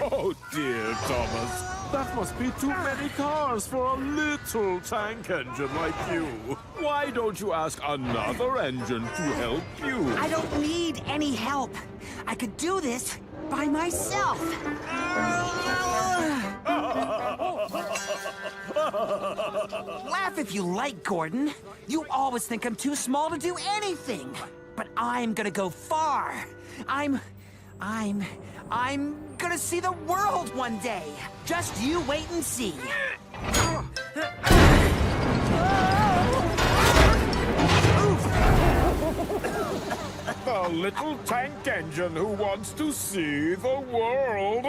Oh dear, Thomas. That must be too many cars for a little tank engine like you. Why don't you ask another engine to help you? I don't need any help. I could do this by myself. Laugh if you like, Gordon. You always think I'm too small to do anything. But I'm gonna go far. I'm gonna see the world one day. Just you wait and see. The little tank engine who wants to see the world.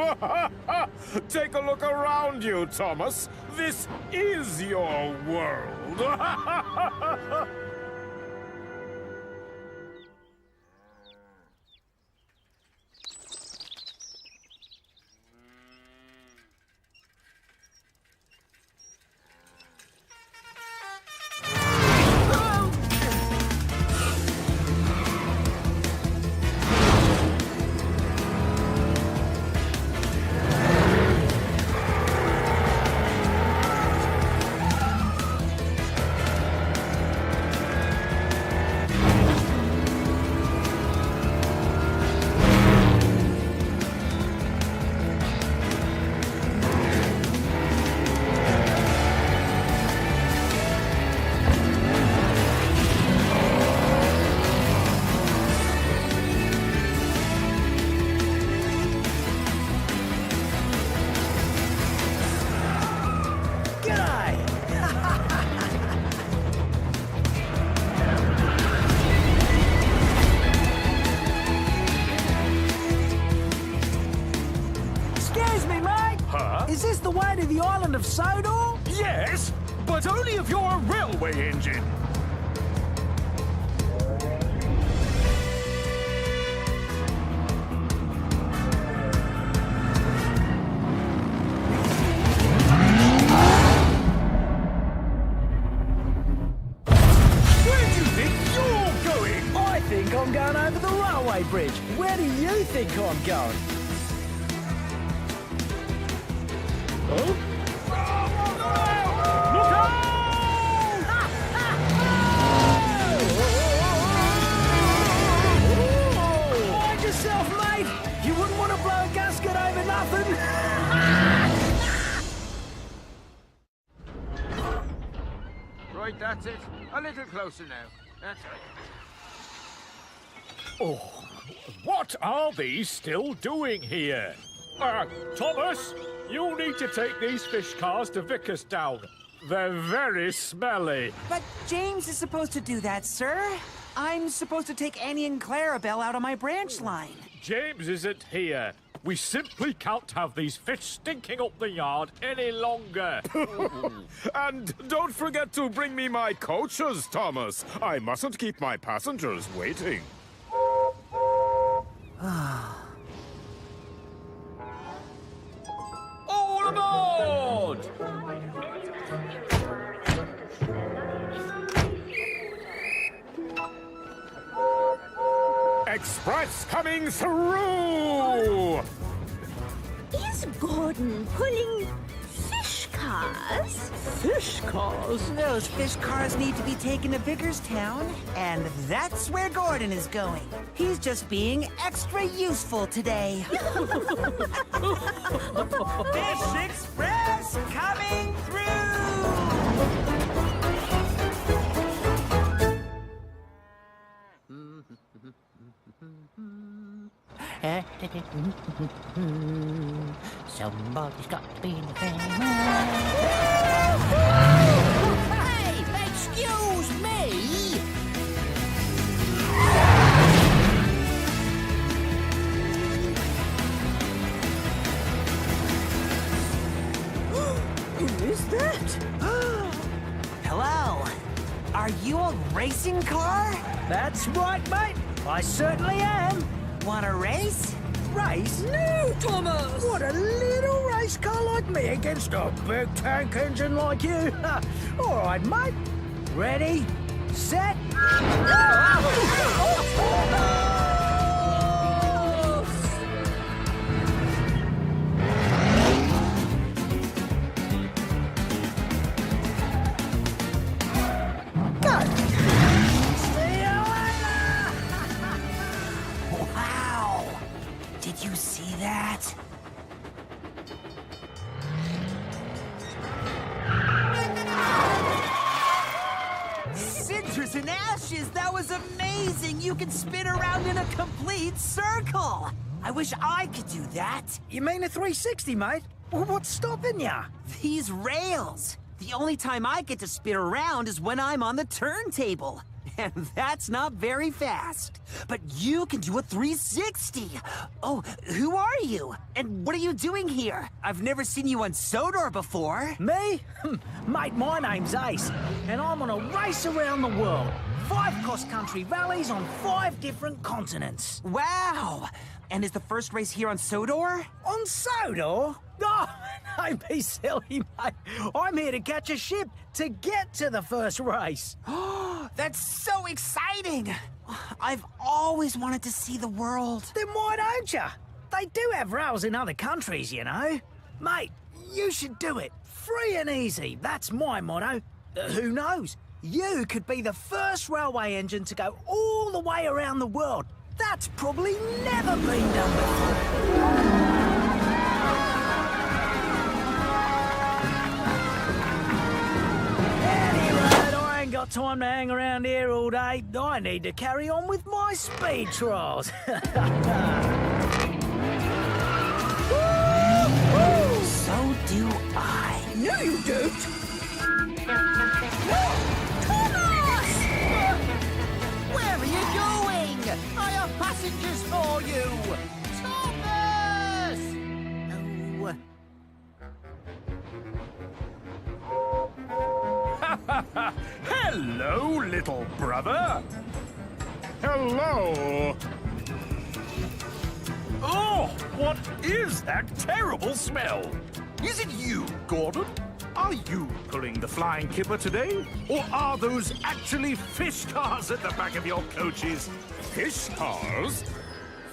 Take a look around you, Thomas. This is your world. Is this the way to the island of Sodor? Yes, but only if you're a railway engine. Where do you think you're going? I think I'm going over the railway bridge. Where do you think I'm going? Oh? Look out! Mind yourself, mate! You wouldn't want to blow a gasket over nothing! Right, that's it. A little closer now. That's right. Oh, what are these still doing here? Thomas, you'll need to take these fish cars to Vickerstown. They're very smelly. But James is supposed to do that, sir. I'm supposed to take Annie and Clarabelle out on my branch line. James isn't here. We simply can't have these fish stinking up the yard any longer. And don't forget to bring me my coaches, Thomas. I mustn't keep my passengers waiting. All aboard! Express coming through! Is Gordon pulling fish cars? Fish cars? Those fish cars need to be taken to Vickerstown, and that's where Gordon is going. He's just being extra useful today. Fish Express coming through! Somebody's got to be the famous. Hey, excuse me! Who is that? Hello. Are you a racing car? That's right, mate. I certainly am. Want to race? Race? No, Thomas! What a little race car like me against a big tank engine like you. All right, mate. Ready, set... Did you see that? Cinders and ashes! That was amazing! You can spin around in a complete circle! I wish I could do that. You mean a 360, mate? Well, what's stopping ya? These rails! The only time I get to spin around is when I'm on the turntable. And that's not very fast. But you can do a 360! Oh, who are you? And what are you doing here? I've never seen you on Sodor before. Me? Mate, my name's Ace, and I'm on a race around the world. 5 cross-country rallies on 5 different continents. Wow! And is the first race here on Sodor? On Sodor? Oh, don't be silly, mate. I'm here to catch a ship to get to the first race. That's so exciting! I've always wanted to see the world. Then why don't you? They do have rails in other countries, you know. Mate, you should do it. Free and easy, that's my motto. Who knows? You could be the first railway engine to go all the way around the world. That's probably never been done before. Got time to hang around here all day. I need to carry on with my speed trials. So do I. No, you don't. Thomas! Where are you going? I have passengers for you. Thomas! Oh. Hello, little brother. Hello! Oh, what is that terrible smell? Is it you, Gordon? Are you pulling the flying kipper today? Or are those actually fish cars at the back of your coaches? Fish cars?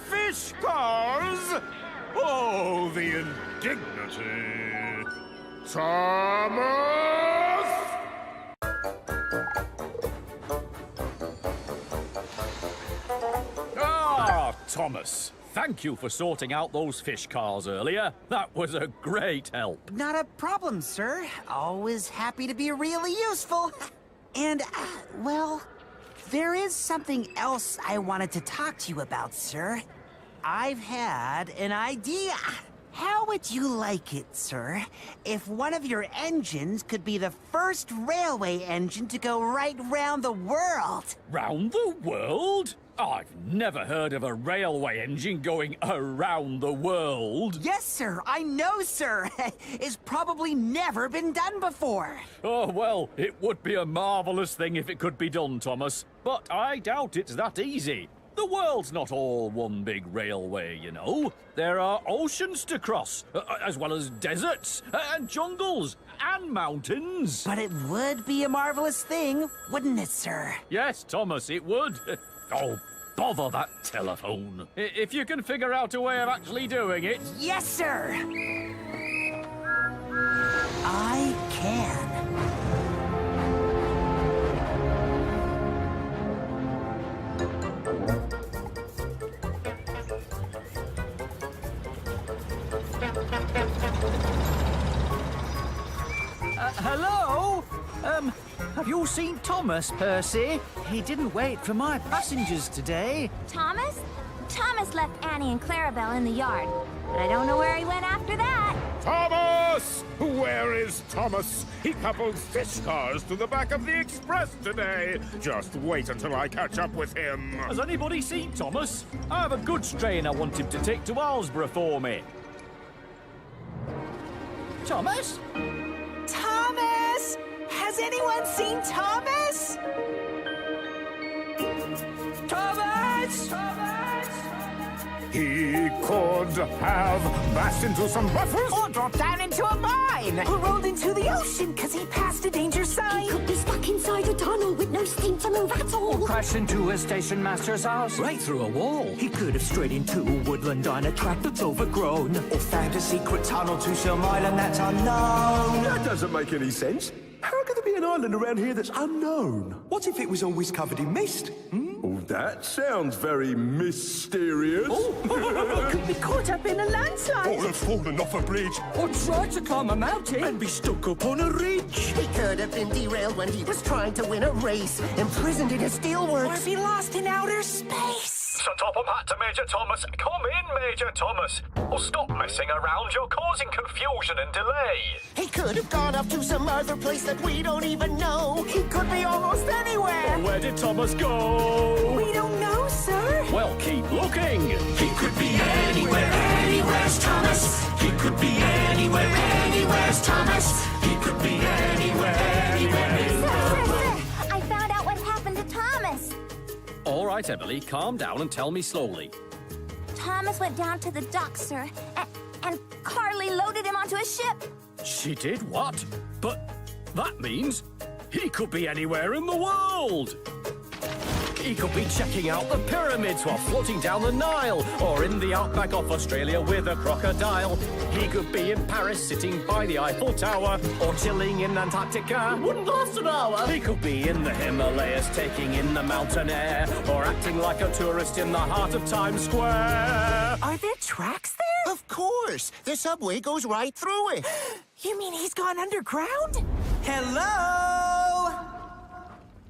Fish cars? Oh, the indignity! Thomas! Ah, Thomas. Thank you for sorting out those fish cars earlier. That was a great help. Not a problem, sir. Always happy to be really useful. And, well, there is something else I wanted to talk to you about, sir. I've had an idea. How would you like it, sir, if one of your engines could be the first railway engine to go right round the world? Round the world? I've never heard of a railway engine going around the world. Yes, sir. I know, sir. It's probably never been done before. Oh, well, it would be a marvellous thing if it could be done, Thomas. But I doubt it's that easy. The world's not all one big railway, you know. There are oceans to cross, as well as deserts, and jungles, and mountains. But it would be a marvelous thing, wouldn't it, sir? Yes, Thomas, it would. Oh, bother that telephone. If you can figure out a way of actually doing it. Yes, sir. I can. Hello? Have you seen Thomas, Percy? He didn't wait for my passengers today. Thomas? Thomas left Annie and Clarabelle in the yard. But I don't know where he went after that. Thomas! Where is Thomas? He coupled fish cars to the back of the express today. Just wait until I catch up with him. Has anybody seen Thomas? I have a goods train I want him to take to Alsborough for me. Thomas? Thomas! Has anyone seen Thomas? Thomas! He could have bashed into some buffers. Or dropped down into a mine! Or rolled into the ocean because he passed a danger sign! Could be stuck inside a tunnel with no steam to move at all. Crashed into a station master's house. Right through a wall. He could have strayed into a woodland on a track that's overgrown. Or found a secret tunnel to some island that's unknown. That doesn't make any sense. How could there be an island around here that's unknown? What if it was always covered in mist? Oh, That sounds very mysterious. Could be caught up in a landslide. Or have fallen off a bridge. Or tried to climb a mountain. And be stuck up on a ridge. He could have been derailed when he was trying to win a race. Imprisoned in a steelworks. Or be lost in outer space. Sir Topham Hatt to Major Thomas. Come in, Major Thomas. Or stop messing around. You're causing confusion and delay. He could have gone off to some other place that we don't even know. He could be almost anywhere. Where did Thomas go? We don't know, sir. Well, keep looking. He could be anywhere, anywhere's Thomas. He could be anywhere, anywhere's Thomas. He could be anywhere, anywhere in the world. Sir, I found out what happened to Thomas. All right, Emily, calm down and tell me slowly. Thomas went down to the dock, sir, and Carly loaded him onto a ship. She did what? But that means he could be anywhere in the world. He could be checking out the pyramids while floating down the Nile, or in the outback of Australia with a crocodile. He could be in Paris sitting by the Eiffel Tower, or chilling in Antarctica. Wouldn't last an hour. He could be in the Himalayas taking in the mountain air, or acting like a tourist in the heart of Times Square. Are there tracks there? Of course. The subway goes right through it. You mean he's gone underground? Hello?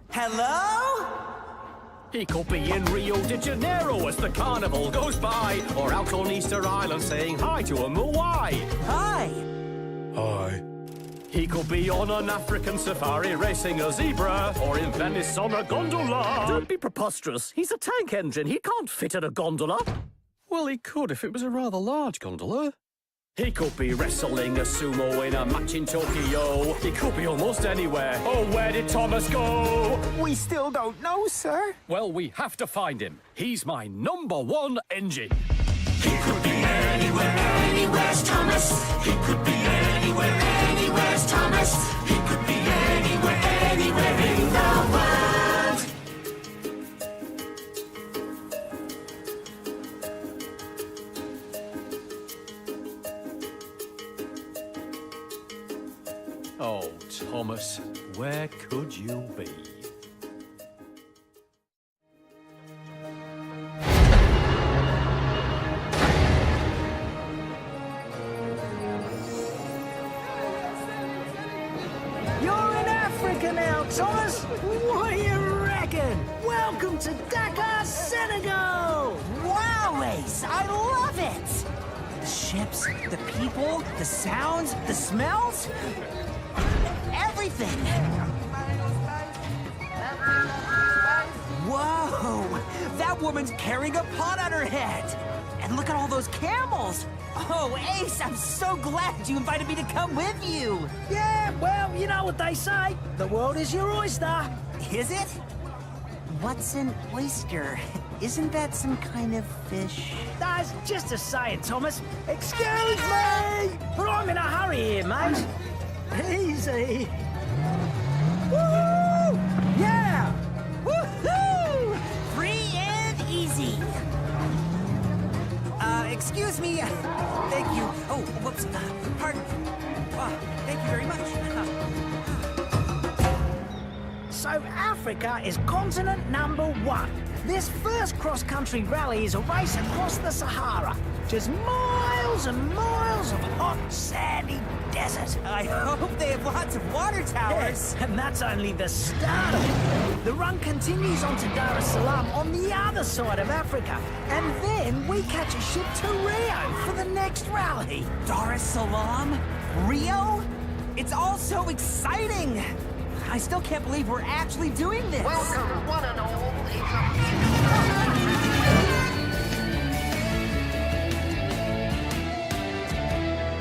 Hello? He could be in Rio de Janeiro as the carnival goes by, or out on Easter Island saying hi to a Moai. Hi. Hi. He could be on an African safari racing a zebra, or in Venice on a gondola. Don't be preposterous. He's a tank engine. He can't fit in a gondola. Well, he could if it was a rather large gondola. He could be wrestling a sumo in a match in Tokyo. He could be almost anywhere. Oh, where did Thomas go? We still don't know, sir. Well, we have to find him. He's my #1 engine. He could be anywhere, anywhere's Thomas. He could be anywhere, anywhere's Thomas. He could be anywhere, anywhere in the world. Oh, Thomas, where could you be? You're in Africa now, Thomas. What do you reckon? Welcome to Dakar, Senegal. Wow, Ace, I love it! The ships, the people, the sounds, the smells. Everything! Whoa! That woman's carrying a pot on her head! And look at all those camels! Oh, Ace, I'm so glad you invited me to come with you! Yeah, well, you know what they say. The world is your oyster. Is it? What's an oyster? Isn't that some kind of fish? That's just a saying, Thomas. Excuse me! But I'm in a hurry here, mate. Easy. Woohoo! Yeah! Woohoo! Free and easy! Excuse me. Thank you. Oh, whoops. Pardon. Thank you very much. So Africa is continent #1. This first cross-country rally is a race across the Sahara. Just miles and miles of hot, sandy desert. I hope they have lots of water towers. Yes, and that's only the start of it. The run continues on to Dar es Salaam on the other side of Africa. And then we catch a ship to Rio for the next rally. Dar es Salaam? Rio? It's all so exciting. I still can't believe we're actually doing this. Welcome, one and all.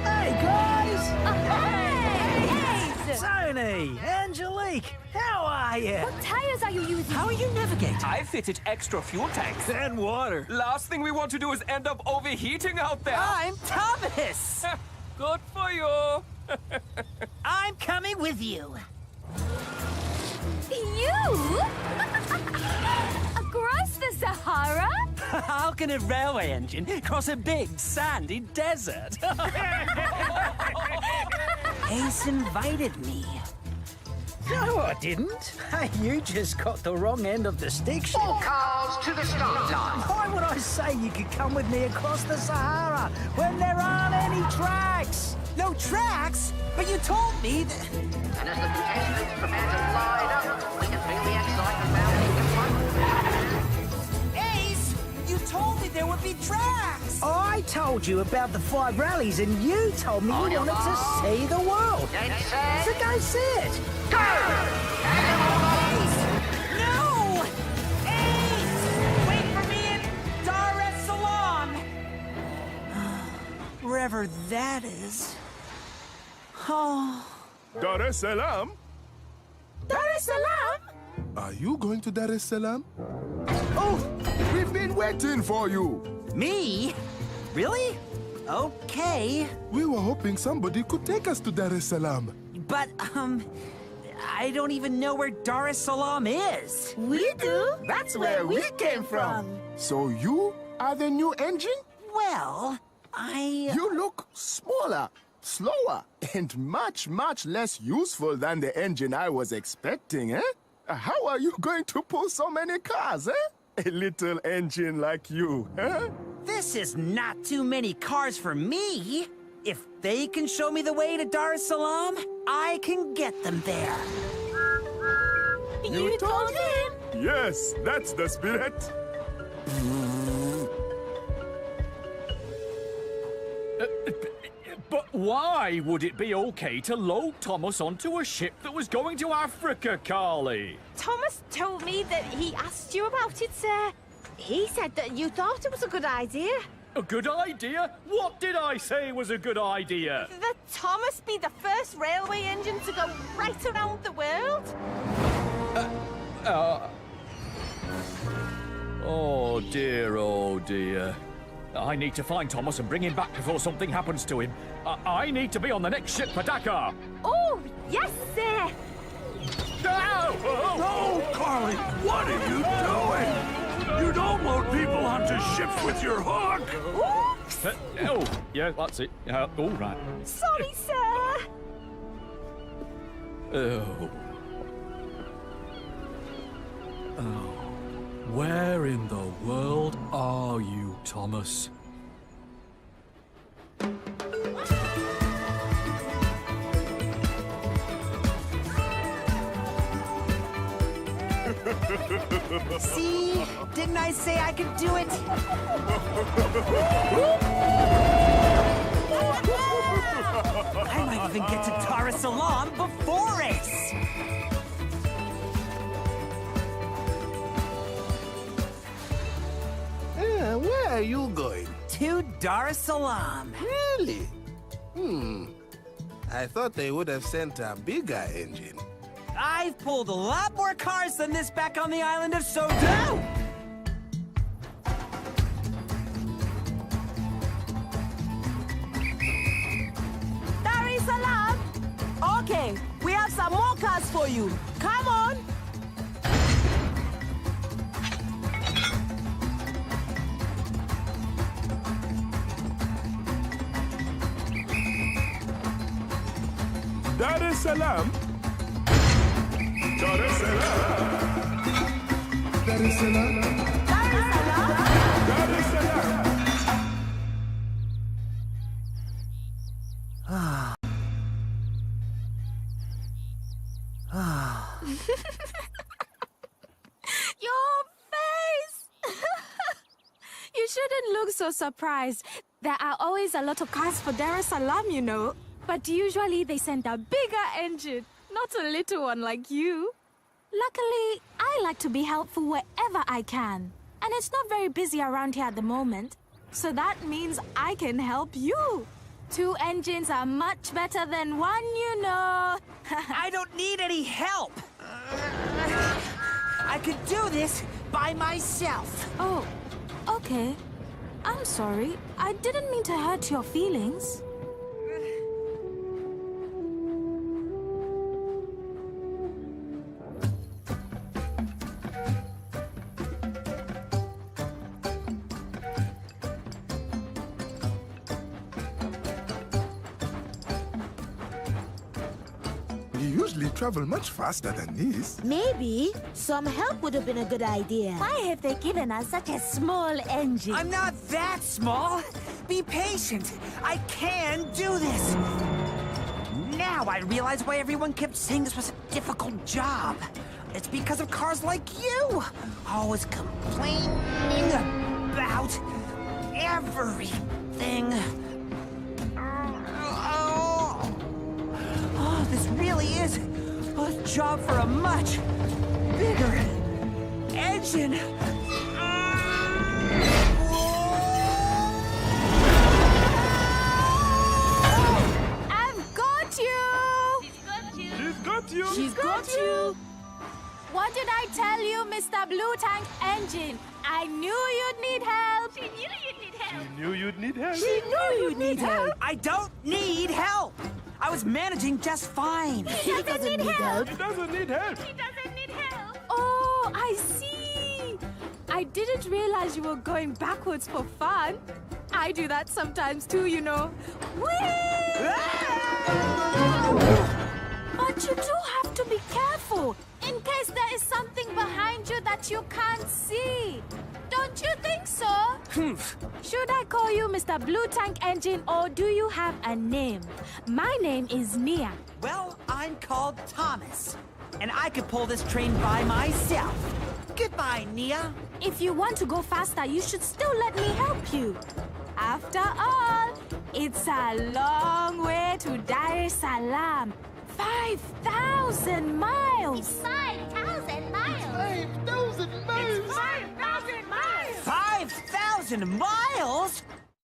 Hey, guys! Hey! Tony, Angelique, how are you? What tires are you using? How are you navigating? I fitted extra fuel tanks. And water. Last thing we want to do is end up overheating out there. I'm Thomas. Good for you. I'm coming with you. You? Across the Sahara? How can a railway engine cross a big sandy desert? Ace invited me. No, I didn't. Hey, you just got the wrong end of the stick. Oh, Carl, cars to the start line. Why would I say you could come with me across the Sahara when there aren't any tracks? No tracks? But you told me that... And as the contestants prepare to line up, we can feel the excitement mounting in front. Ace, you told me there would be tracks. I told you about the 5 rallies, and you told me you wanted to see the world. So go see it. Go! No! Ace! Wait for me in Dar es Salaam! Wherever that is. Oh. Dar es Salaam? Dar es Salaam? Are you going to Dar es Salaam? Oh, we've been waiting for you. Me? Really? Okay. We were hoping somebody could take us to Dar es Salaam. But, I don't even know where Dar es Salaam is. We do. That's where we came from. So you are the new engine? Well, You look smaller, slower, and much, much less useful than the engine I was expecting, eh? How are you going to pull so many cars, eh? A little engine like you, eh? This is not too many cars for me. If they can show me the way to Dar es Salaam, I can get them there. You told him? Yes, that's the spirit. But why would it be okay to load Thomas onto a ship that was going to Africa, Carly? Thomas told me that he asked you about it, sir. He said that you thought it was a good idea. A good idea? What did I say was a good idea? That Thomas be the first railway engine to go right around the world? Oh dear, oh dear. I need to find Thomas and bring him back before something happens to him. I need to be on the next ship for Dakar. Oh, yes, sir. No, Carly, what are you doing? You don't load people onto ships with your hook. Oops. Oh, yeah, that's it. All right. Sorry, sir. Oh. Where in the world are you, Thomas? See? Didn't I say I could do it? I might even get to Dar es Salaam before Ace. Where are you going? To Dar es Salaam. Really? I thought they would have sent a bigger engine. I've pulled a lot more cars than this back on the island of Sodo. Dar es Salaam. Okay, we have some more cars for you. Come on. Dar es Salaam? Dar es Salaam? Dar es Salaam? Dar es Salaam? Your face! You shouldn't look so surprised. There are always a lot of cars for Dar es Salaam, you know. But usually they send a bigger engine, not a little one like you. Luckily, I like to be helpful wherever I can. And it's not very busy around here at the moment. So that means I can help you. 2 engines are much better than 1, you know. I don't need any help. I could do this by myself. Oh, okay. I'm sorry. I didn't mean to hurt your feelings. You usually travel much faster than this. Maybe some help would have been a good idea. Why have they given us such a small engine? I'm not that small. Be patient. I can do this. Now I realize why everyone kept saying this was a difficult job. It's because of cars like you. Always complaining about everything. Oh, this really is a job for a much bigger engine. I've got you! She's got you. What did I tell you, Mr. Blue Tank Engine? I knew you'd need help. She knew you'd need help. She knew you'd need help. I don't need help. I was managing just fine. He doesn't need help. He doesn't need help. He doesn't need help. Oh, I see. I didn't realize you were going backwards for fun. I do that sometimes too, you know. Whee! But you do have to be careful in case there is something behind you that you can't see. Don't you think so? Should I call you Mr. Blue Tank Engine or do you have a name? My name is Nia. Well, I'm called Thomas, and I could pull this train by myself. Goodbye, Nia. If you want to go faster, you should still let me help you. After all, it's a long way to Dar es Salaam. 5,000 miles! 5,000 miles! 5,000 miles! 5,000 miles! 5,000 miles?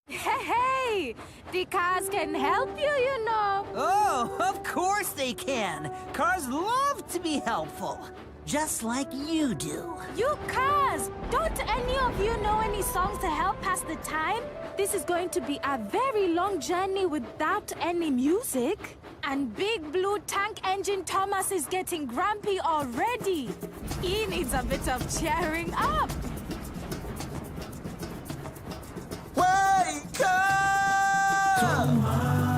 Hey! The cars can help you, you know. Oh, of course they can. Cars love to be helpful. Just like you do. You cars! Don't any of you know any songs to help pass the time? This is going to be a very long journey without any music. And Big Blue Tank Engine Thomas is getting grumpy already. He needs a bit of cheering up. Wake up! Thomas.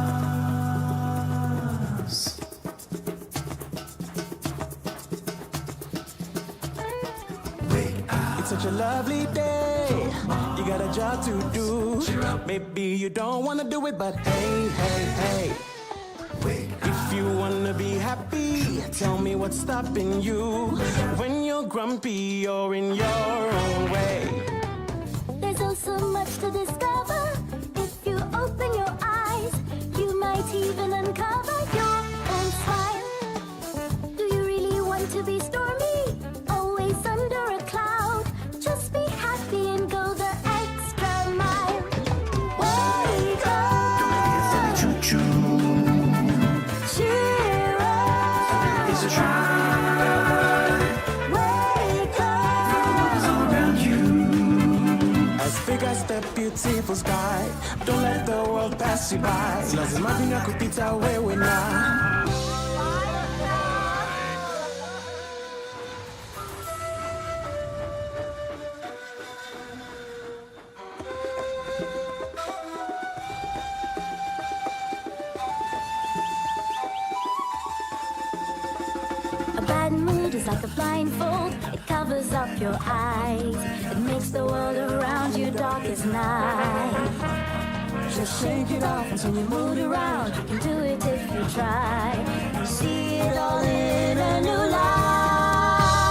It's such a lovely day. You got a job to do. Maybe you don't wanna do it, but hey, hey, hey. If you wanna be happy, tell me what's stopping you. When you're grumpy, you're in your own way. There's also much to discover. If you open your eyes, you might even uncover your own smile. Do you really want to be stormy? Always under a cloud. Just be happy and go the extra mile. Wake up! Choo-choo. Cheer up! It's a try. Wake up! All around you. As big as the beautiful sky, don't let the world pass you by. Lazima dunia kupita wewe na. A bad mood is like a blindfold. It covers up your eyes. It makes the world around you dark as night. Just shake it off and turn your mood around. You can do it if you try. You see it all in a new light.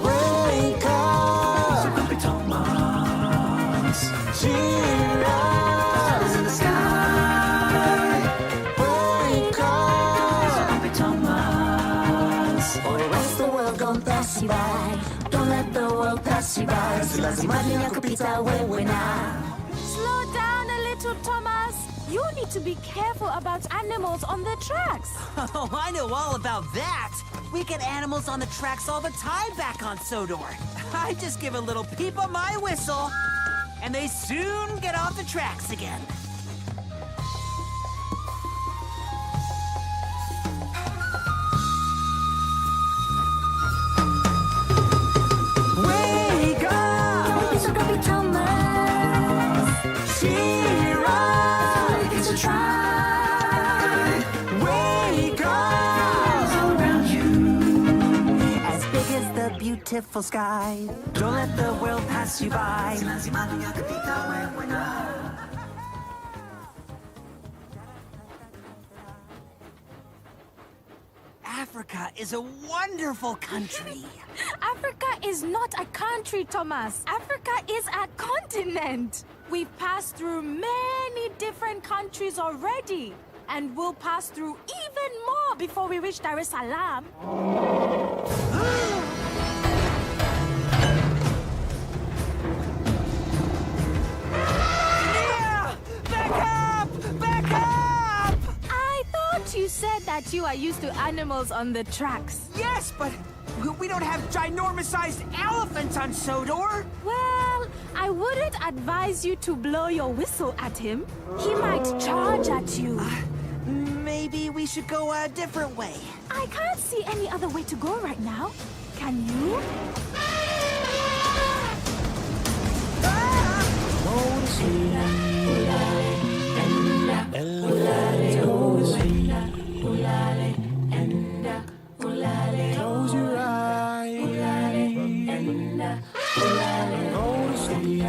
Wake up! So grumpy Thomas. Cheer up! Stars in the sky. Wake up! So grumpy Thomas. Or else the world gon' pass you by. Don't let the world pass you by. Si lazima dunia kupita wewe na. Slow down a little, Thomas. You need to be careful about animals on the tracks. Oh, I know all about that. We get animals on the tracks all the time back on Sodor. I just give a little peep on my whistle, and they soon get off the tracks again. Wake up! So grumpy Thomas. Cheer up! It's a try. Wake up! beautiful sky. Don't let the world pass you by. Africa is a wonderful country. Africa is not a country, Thomas. Africa is a continent. We've passed through many different countries already. And we'll pass through even more before we reach Dar es Salaam. You said that you are used to animals on the tracks. Yes, but we don't have ginormous-sized elephants on Sodor. Well, I wouldn't advise you to blow your whistle at him. He might charge at you. Maybe we should go a different way. I can't see any other way to go right now. Can you? Go to sleep. Elephants go to sleep. Close your eyes. Go to sleep.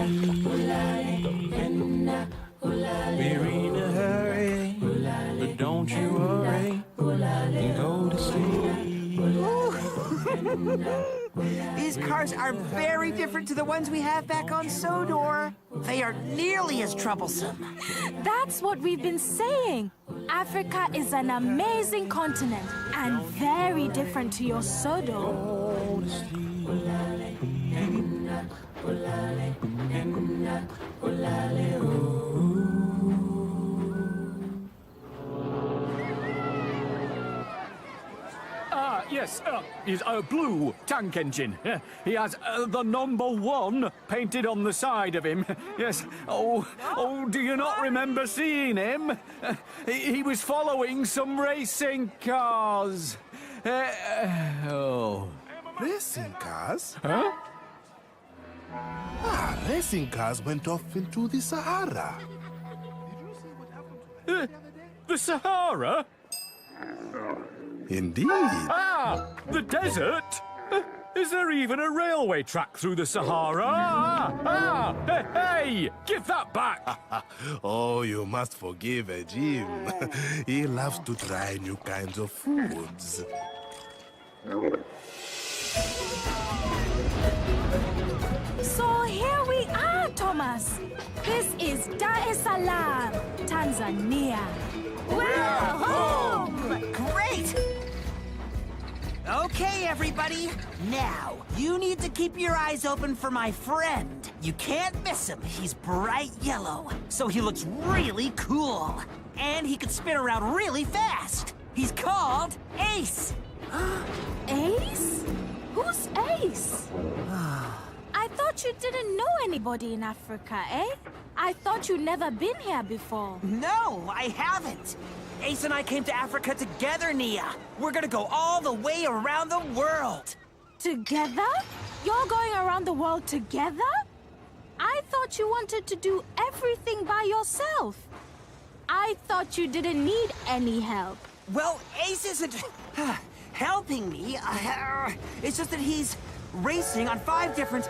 We're in a hurry, but don't you worry. Go to sleep. These cars are very different to the ones we have back on Sodor. They are nearly as troublesome. That's what we've been saying. Africa is an amazing continent and very different to your Sodor. Yes, he's a blue tank engine. He has the #1 painted on the side of him. Yes. Oh, do you not remember seeing him? He was following some racing cars. Racing cars? Huh? Racing cars went off into the Sahara. The Sahara? Indeed. The desert? Is there even a railway track through the Sahara? Hey, give that back! Oh, you must forgive Jim. He loves to try new kinds of foods. So here we are, Thomas. This is Dar es Salaam, Tanzania. We're home! Great! Okay, everybody. Now, you need to keep your eyes open for my friend. You can't miss him. He's bright yellow, so he looks really cool. And he can spin around really fast. He's called Ace. Ace? Who's Ace? I thought you didn't know anybody in Africa, eh? I thought you'd never been here before. No, I haven't. Ace and I came to Africa together, Nia. We're gonna go all the way around the world. Together? You're going around the world together? I thought you wanted to do everything by yourself. I thought you didn't need any help. Well, Ace isn't helping me. It's just that he's racing on 5 different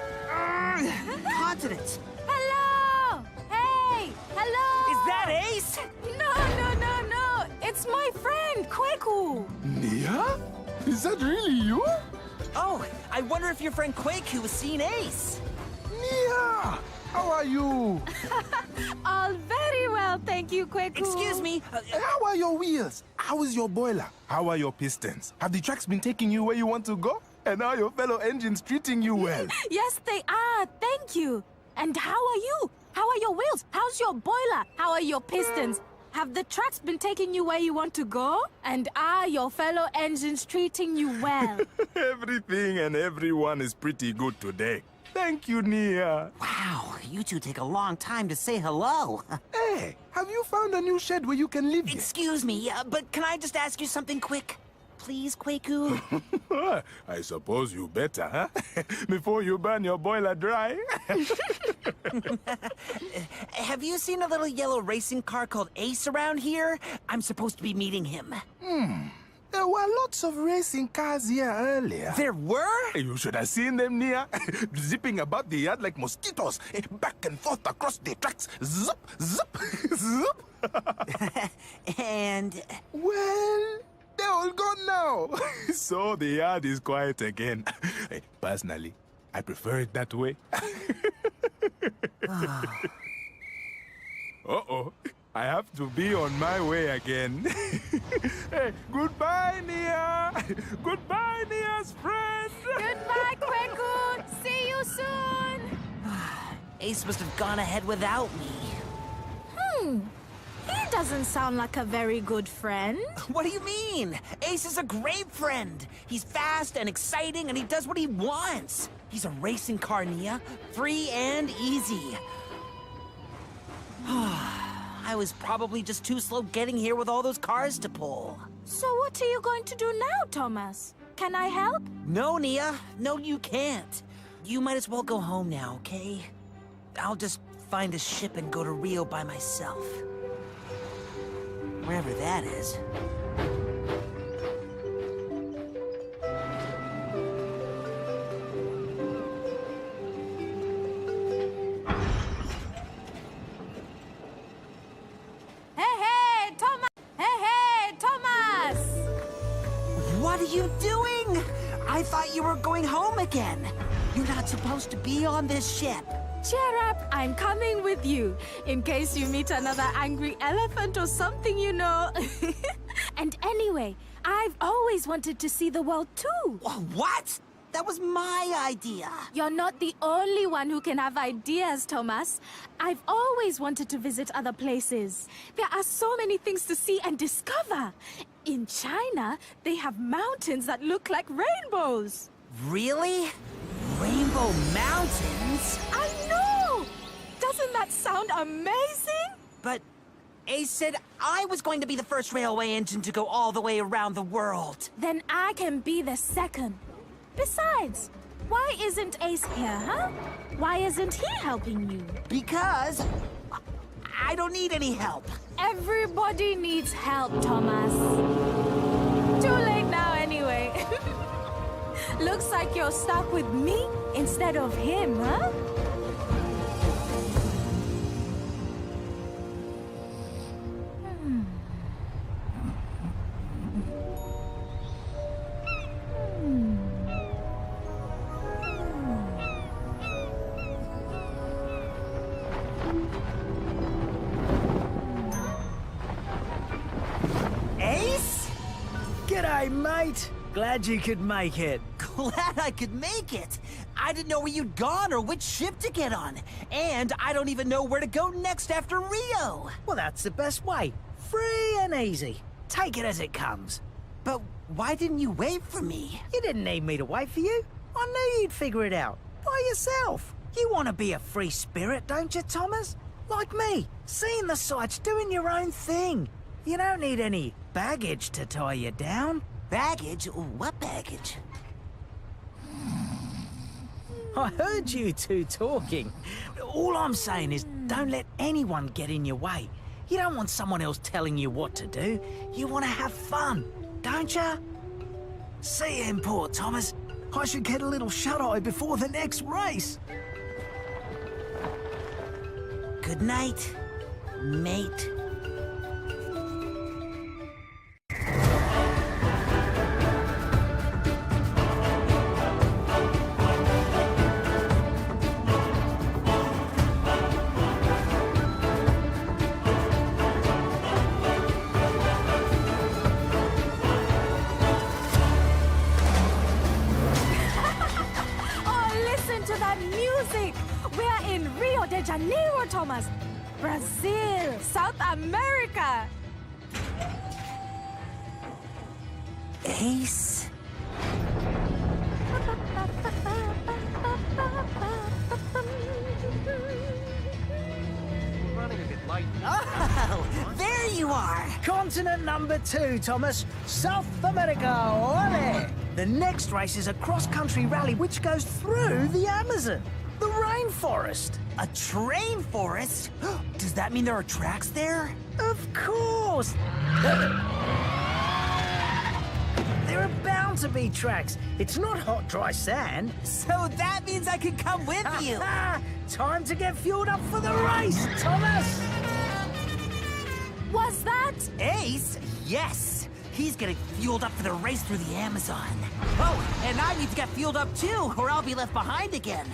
continents. Hello! Hey! Hello! Is that Ace? No. It's my friend, Kweku. Nia? Is that really you? Oh, I wonder if your friend Kweku has seen Ace. Nia! How are you? All very well, thank you, Kweku. Excuse me. How are your wheels? How is your boiler? How are your pistons? Have the tracks been taking you where you want to go? And are your fellow engines treating you well? Yes, they are. Thank you. And how are you? How are your wheels? How's your boiler? How are your pistons? Have the trucks been taking you where you want to go? And are your fellow engines treating you well? Everything and everyone is pretty good today. Thank you, Nia. Wow, you two take a long time to say hello. Hey, have you found a new shed where you can live? Excuse me, but can I just ask you something quick? Please, Kweku? I suppose you better, huh? Before you burn your boiler dry. Have you seen a little yellow racing car called Ace around here? I'm supposed to be meeting him. There were lots of racing cars here earlier. There were? You should have seen them, Nia. Zipping about the yard like mosquitoes. Back and forth across the tracks. Zip, zip, zip. And... Well, they're all gone now. So the yard is quiet again. Personally, I prefer it that way. Uh-oh. I have to be on my way again. Hey, goodbye, Nia. Goodbye, Nia's friend. Goodbye, Kweku. See you soon. Ace must have gone ahead without me. He doesn't sound like a very good friend. What do you mean? Ace is a great friend. He's fast and exciting, and he does what he wants. He's a racing car, Nia. Free and easy. I was probably just too slow getting here with all those cars to pull. So what are you going to do now, Thomas? Can I help? No, Nia. No, you can't. You might as well go home now, okay? I'll just find a ship and go to Rio by myself. Wherever that is. Hey, Thomas! Hey, Thomas! What are you doing? I thought you were going home again. You're not supposed to be on this ship. Cheer up, I'm coming with you. In case you meet another angry elephant or something, you know. And anyway, I've always wanted to see the world too. What? That was my idea. You're not the only one who can have ideas, Thomas. I've always wanted to visit other places. There are so many things to see and discover. In China, they have mountains that look like rainbows. Really? Rainbow Mountains? I know! Doesn't that sound amazing? But Ace said I was going to be the first railway engine to go all the way around the world. Then I can be the second. Besides, why isn't Ace here, huh? Why isn't he helping you? Because I don't need any help. Everybody needs help, Thomas. Too late now anyway. Looks like you're stuck with me instead of him, huh? Ace? G'day, mate. Glad you could make it. Glad I could make it. I didn't know where you'd gone or which ship to get on. And I don't even know where to go next after Rio. Well, that's the best way. Free and easy. Take it as it comes. But why didn't you wait for me? You didn't need me to wait for you. I knew you'd figure it out. By yourself. You want to be a free spirit, don't you, Thomas? Like me. Seeing the sights, doing your own thing. You don't need any baggage to tie you down. Baggage? What baggage? I heard you two talking. All I'm saying is don't let anyone get in your way. You don't want someone else telling you what to do. You want to have fun, don't you? See you in port, Thomas. I should get a little shut-eye before the next race. Good night, mate. We're in Rio de Janeiro, Thomas. Brazil, South America. Ace? Running a bit late. Oh, there you are. Continent number 2, Thomas. South America, ole! The next race is a cross-country rally which goes through the Amazon. The rainforest. A train forest? Does that mean there are tracks there? Of course. There are bound to be tracks. It's not hot, dry sand. So that means I could come with you. Time to get fueled up for the race, Thomas! What's that? Ace? Yes! He's getting fueled up for the race through the Amazon. Oh, and I need to get fueled up too, or I'll be left behind again.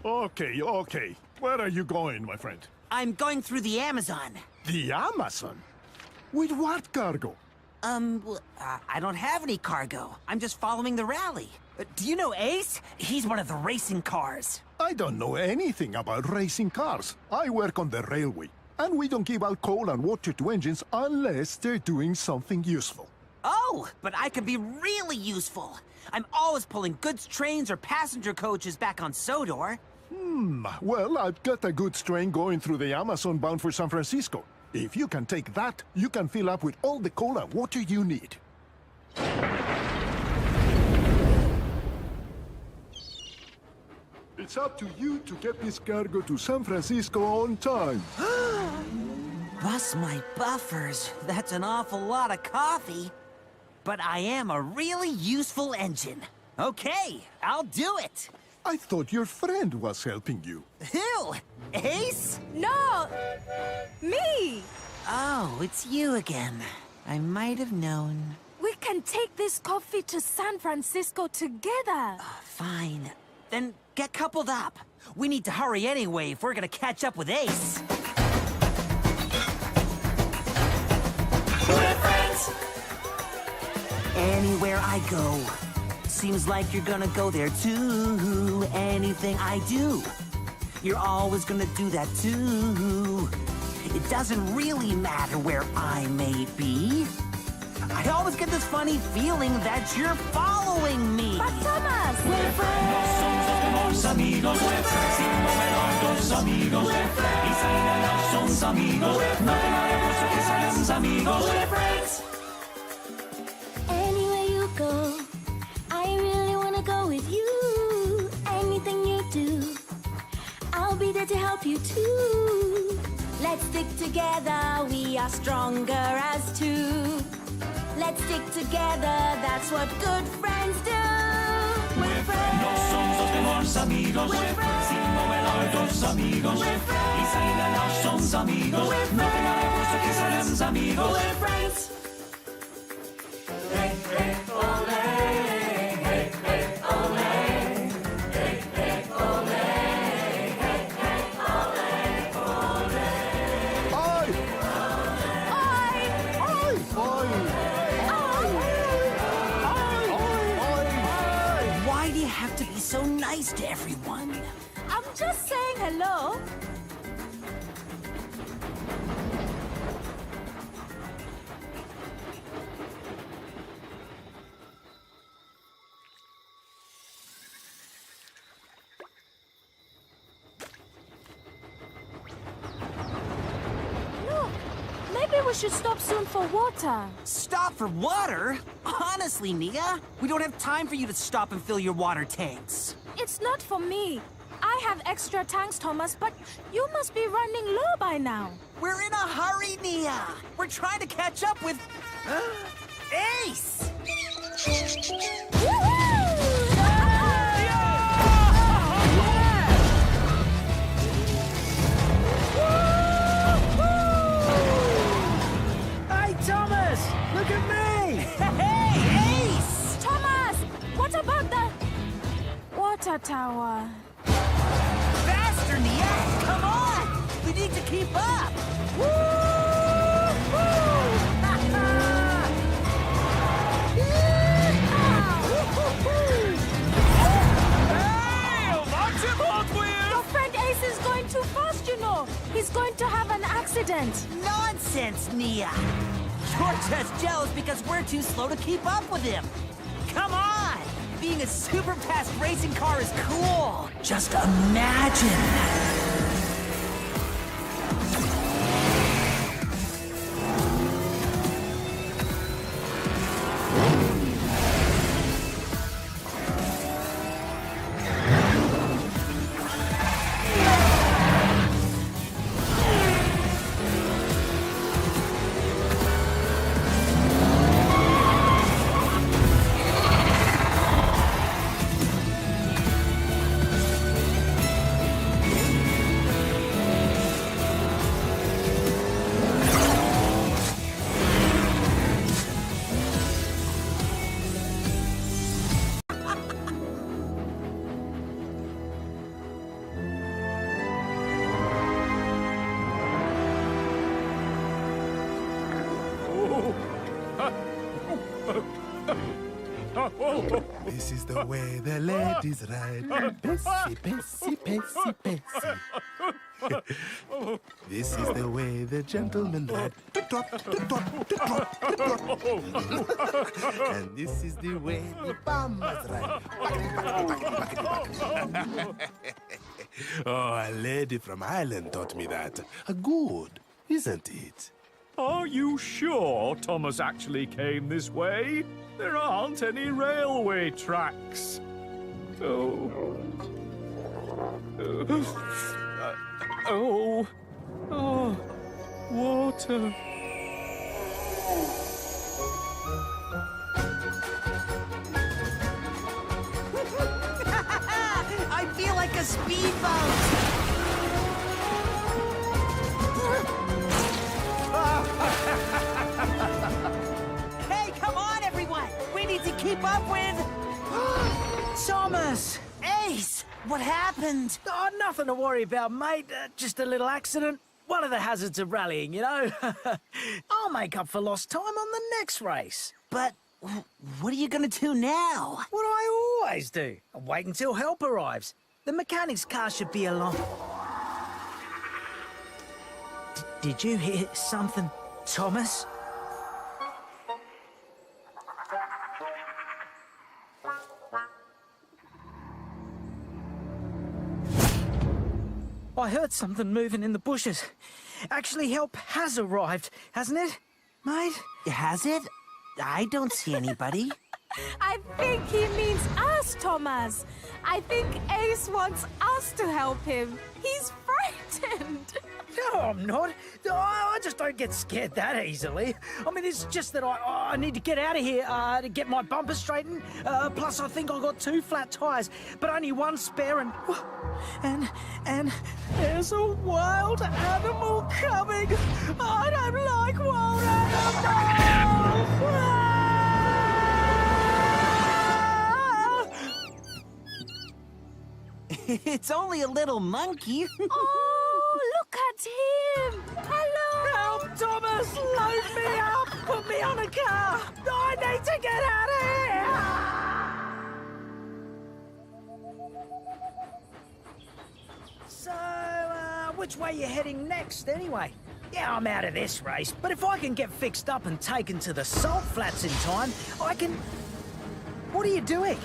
Okay. Where are you going, my friend? I'm going through the Amazon. The Amazon? With what cargo? I don't have any cargo. I'm just following the rally. Do you know Ace? He's one of the racing cars. I don't know anything about racing cars. I work on the railway, and we don't give out coal and water to engines unless they're doing something useful. Oh, but I could be really useful. I'm always pulling goods trains or passenger coaches back on Sodor. Well, I've got a goods train going through the Amazon bound for San Francisco. If you can take that, you can fill up with all the coal and water you need. It's up to you to get this cargo to San Francisco on time. Bust my buffers. That's an awful lot of coffee. But I am a really useful engine. Okay, I'll do it. I thought your friend was helping you. Who? Ace? No! Me! Oh, it's you again. I might have known. We can take this coffee to San Francisco together. Fine. Then get coupled up. We need to hurry anyway if we're gonna catch up with Ace. We're friends. Anywhere I go, seems like you're gonna go there too. Anything I do, you're always gonna do that too. It doesn't really matter where I may be. I always get this funny feeling that you're following me. But Thomas! We're friends. No somos amigos, sin mover dos amigos. Y salir somos amigos. No tenemos que seamos amigos. We're friends. Anywhere you go, I really wanna go with you. Anything you do, I'll be there to help you too. Let's stick together, we are stronger as two. Let's stick together, that's what good friends do. We're friends. No somos los mejores amigos, sin mover dos amigos. Y salir somos amigos. No tenemos que seamos amigos. We're friends. Hey, hey, ole. Hey, hey, ole. Hey, hey, ole. Hey, hey, ole. Ole. Why do you have to be so nice to everyone? I'm just saying hello. Look, maybe we should stop soon for water. Stop for water? Honestly, Nia, we don't have time for you to stop and fill your water tanks. It's not for me. I have extra tanks, Thomas, but you must be running low by now. We're in a hurry, Nia. We're trying to catch up with... Ace! Hey, Thomas! Look at me! Hey, Ace! Thomas, what about the water tower? Faster, Nia! Come on! We need to keep up! Your friend Ace is going too fast, you know. He's going to have an accident. Nonsense, Nia! You're just jealous because we're too slow to keep up with him. Come on! Being a super fast racing car is cool. Just imagine. This is the way the ladies ride. Pessy, pessy, pessy, pessy. This is the way the gentlemen ride. And this is the way the bombers ride. Oh, a lady from Ireland taught me that. Good, isn't it? Are you sure Thomas actually came this way? There aren't any railway tracks. Oh. Oh, water. I feel like a speedboat. Hey, come on, everyone! We need to keep up with... Thomas! Ace! What happened? Oh, nothing to worry about, mate. Just a little accident. One of the hazards of rallying, you know? I'll make up for lost time on the next race. But what are you gonna do now? What I always do. I'll wait until help arrives. The mechanic's car should be along. Did you hear something, Thomas? I heard something moving in the bushes. Actually, help has arrived, hasn't it, mate? Has it? I don't see anybody. I think he means us, Thomas. I think Ace wants us to help him. He's frightened. No, I'm not. I just don't get scared that easily. I mean, it's just that I need to get out of here to get my bumper straightened. Plus, I think I got 2 flat tires, but only 1 spare, and there's a wild animal coming. I don't like wild animals. It's only a little monkey. Oh, look at him! Hello! Help, Thomas! Load me up! Put me on a car! I need to get out of here! So, which way you heading next, anyway? Yeah, I'm out of this race, but if I can get fixed up and taken to the salt flats in time, I can... What are you doing?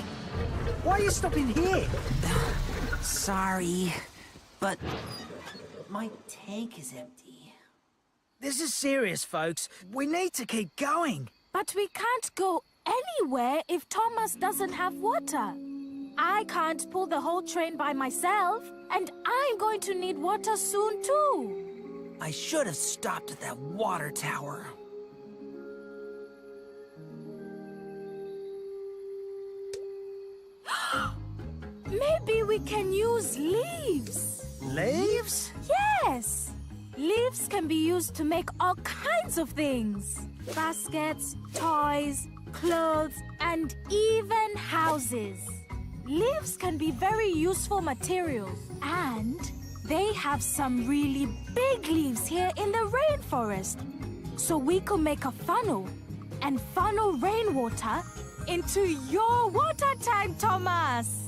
Why are you stopping here? Sorry, but my tank is empty. This is serious, folks. We need to keep going. But we can't go anywhere if Thomas doesn't have water. I can't pull the whole train by myself, and I'm going to need water soon too. I should have stopped at that water tower. Maybe we can use leaves. Leaves? Yes! Leaves can be used to make all kinds of things. Baskets, toys, clothes, and even houses. Leaves can be very useful materials. And they have some really big leaves here in the rainforest. So we could make a funnel and funnel rainwater into your water tank, Thomas.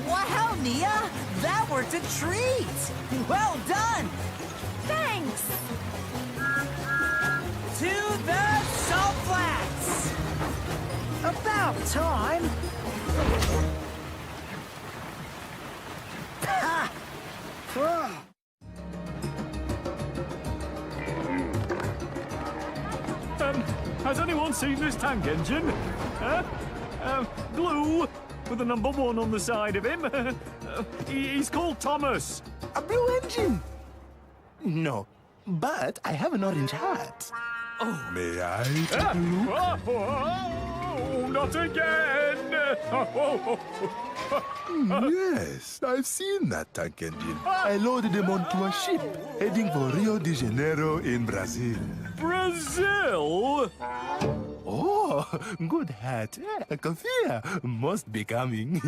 Wow, Nia! That worked a treat! Well done! Thanks! To the salt flats! About time! Ha! Has anyone seen this tank engine? Blue, with the number 1 on the side of him. He's called Thomas. A blue engine? No, but I have an orange hat. Oh, may I take a look? Oh, start again. Yes, I've seen that tank engine. I loaded them onto a ship heading for Rio de Janeiro in Brazil. Brazil? Oh, good hat. Confia must be coming.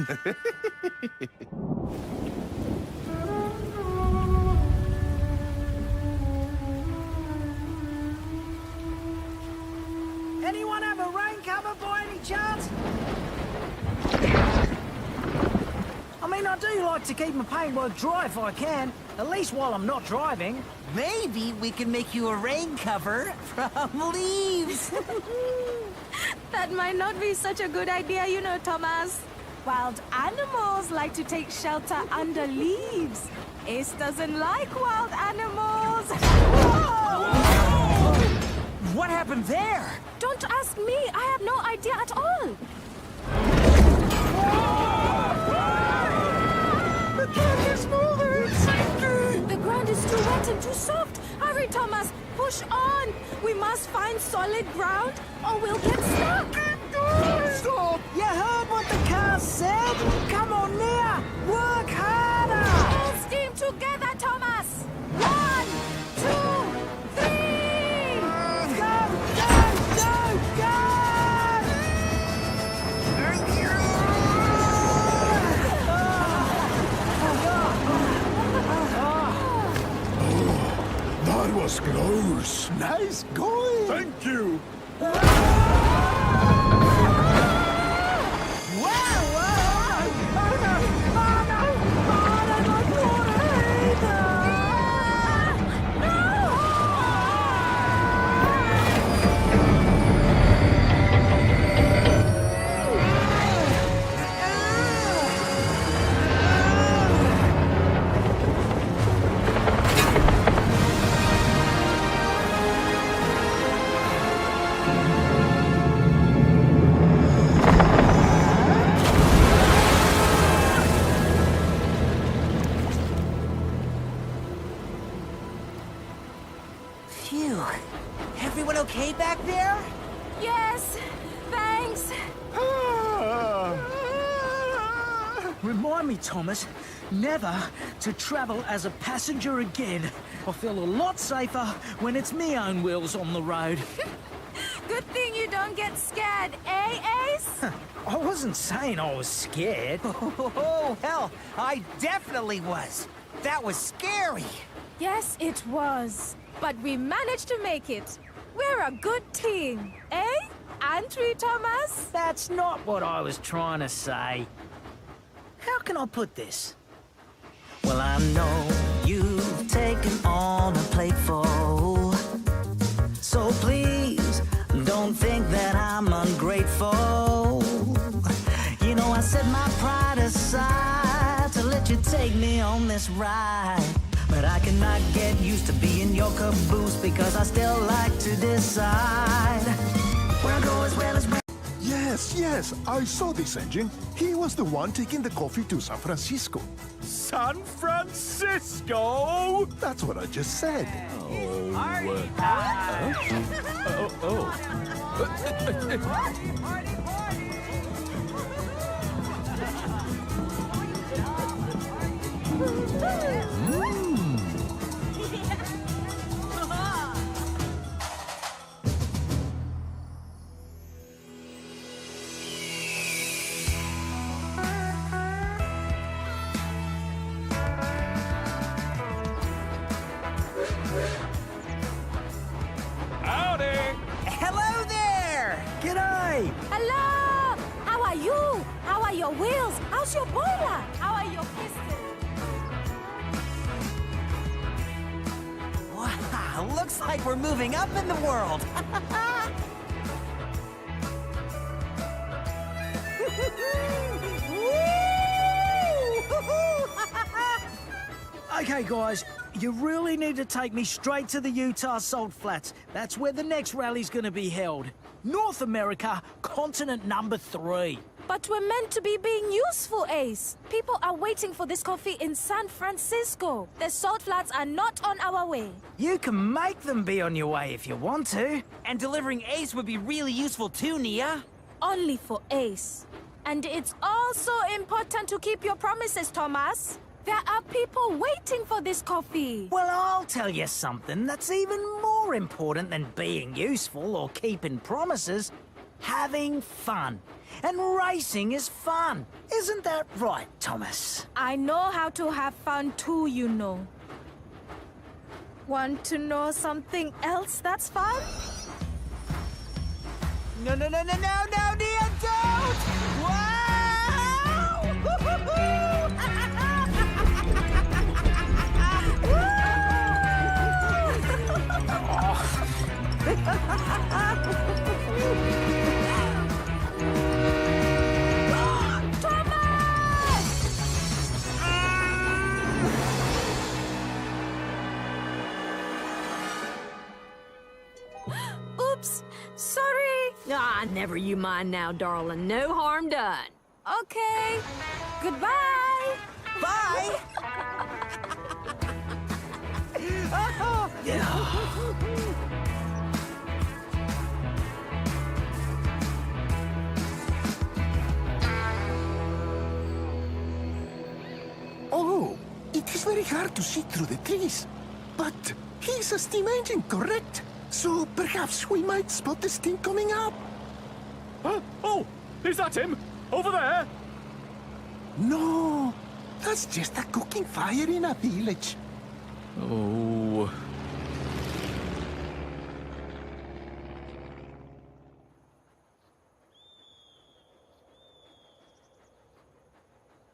Anyone have a rain cover by any chance? I mean, I do like to keep my paintwork dry if I can, at least while I'm not driving. Maybe we can make you a rain cover from leaves. That might not be such a good idea, you know, Thomas. Wild animals like to take shelter under leaves. Ace doesn't like wild animals. What happened there? Don't ask me. I have no idea at all. The cat is moving! The ground is too wet and too soft. Hurry, Thomas. Push on. We must find solid ground or we'll get stuck. Stop! You heard what the car said? Come on, Nia! Work harder! Full steam together, Thomas. 1, 2, 3! Go, go, go, go! That was close. Nice going. Thank you. Phew. Everyone okay back there? Yes, thanks. Remind me, Thomas, never to travel as a passenger again. I feel a lot safer when it's me own wheels on the road. Good thing you don't get scared, eh, Ace? I wasn't saying I was scared. Oh, hell, I definitely was. That was scary. Yes, it was. But we managed to make it. We're a good team, eh? Aren't we, Thomas? That's not what I was trying to say. How can I put this? Well, I know you've taken on a plateful. So please, don't think that I'm ungrateful. You know, I set my pride aside to let you take me on this ride. But I cannot get used to being your caboose because I still like to decide where I go as well as where. Yes, I saw this engine. He was the one taking the coffee to San Francisco. San Francisco? That's what I just said. Howdy! Hello there! G'day! Hello! How are you? How are your wheels? How's your boiler? How are your pistons? Wow, looks like we're moving up in the world. Okay, guys, you really need to take me straight to the Utah Salt Flats. That's where the next rally's gonna be held. North America, continent number 3. But we're meant to be being useful, Ace. People are waiting for this coffee in San Francisco. The salt flats are not on our way. You can make them be on your way if you want to. And delivering Ace would be really useful too, Nia. only for Ace. And it's also important to keep your promises, Thomas. There are people waiting for this coffee. Well, I'll tell you something that's even more important than being useful or keeping promises. Having fun. And racing is fun. Isn't that right, Thomas? I know how to have fun too, you know. Want to know something else that's fun? No, no, no, no, no, no, dear, don't! Wow! Oops, sorry. Ah, never you mind now, darling. No harm done. Okay, goodbye. Bye! Oh, it is very hard to see through the trees. But he's a steam engine, correct? So perhaps we might spot the steam coming up. Oh, is that him? Over there? No, that's just a cooking fire in a village. Oh.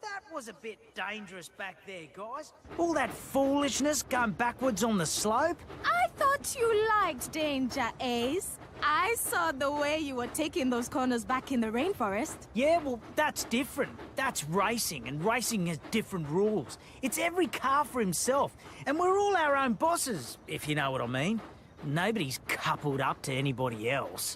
That was a bit dangerous back there, guys. All that foolishness going backwards on the slope. I thought you liked danger, Ace. I saw the way you were taking those corners back in the rainforest. Yeah, well, that's different. That's racing, and racing has different rules. It's every car for himself, and we're all our own bosses, if you know what I mean. Nobody's coupled up to anybody else.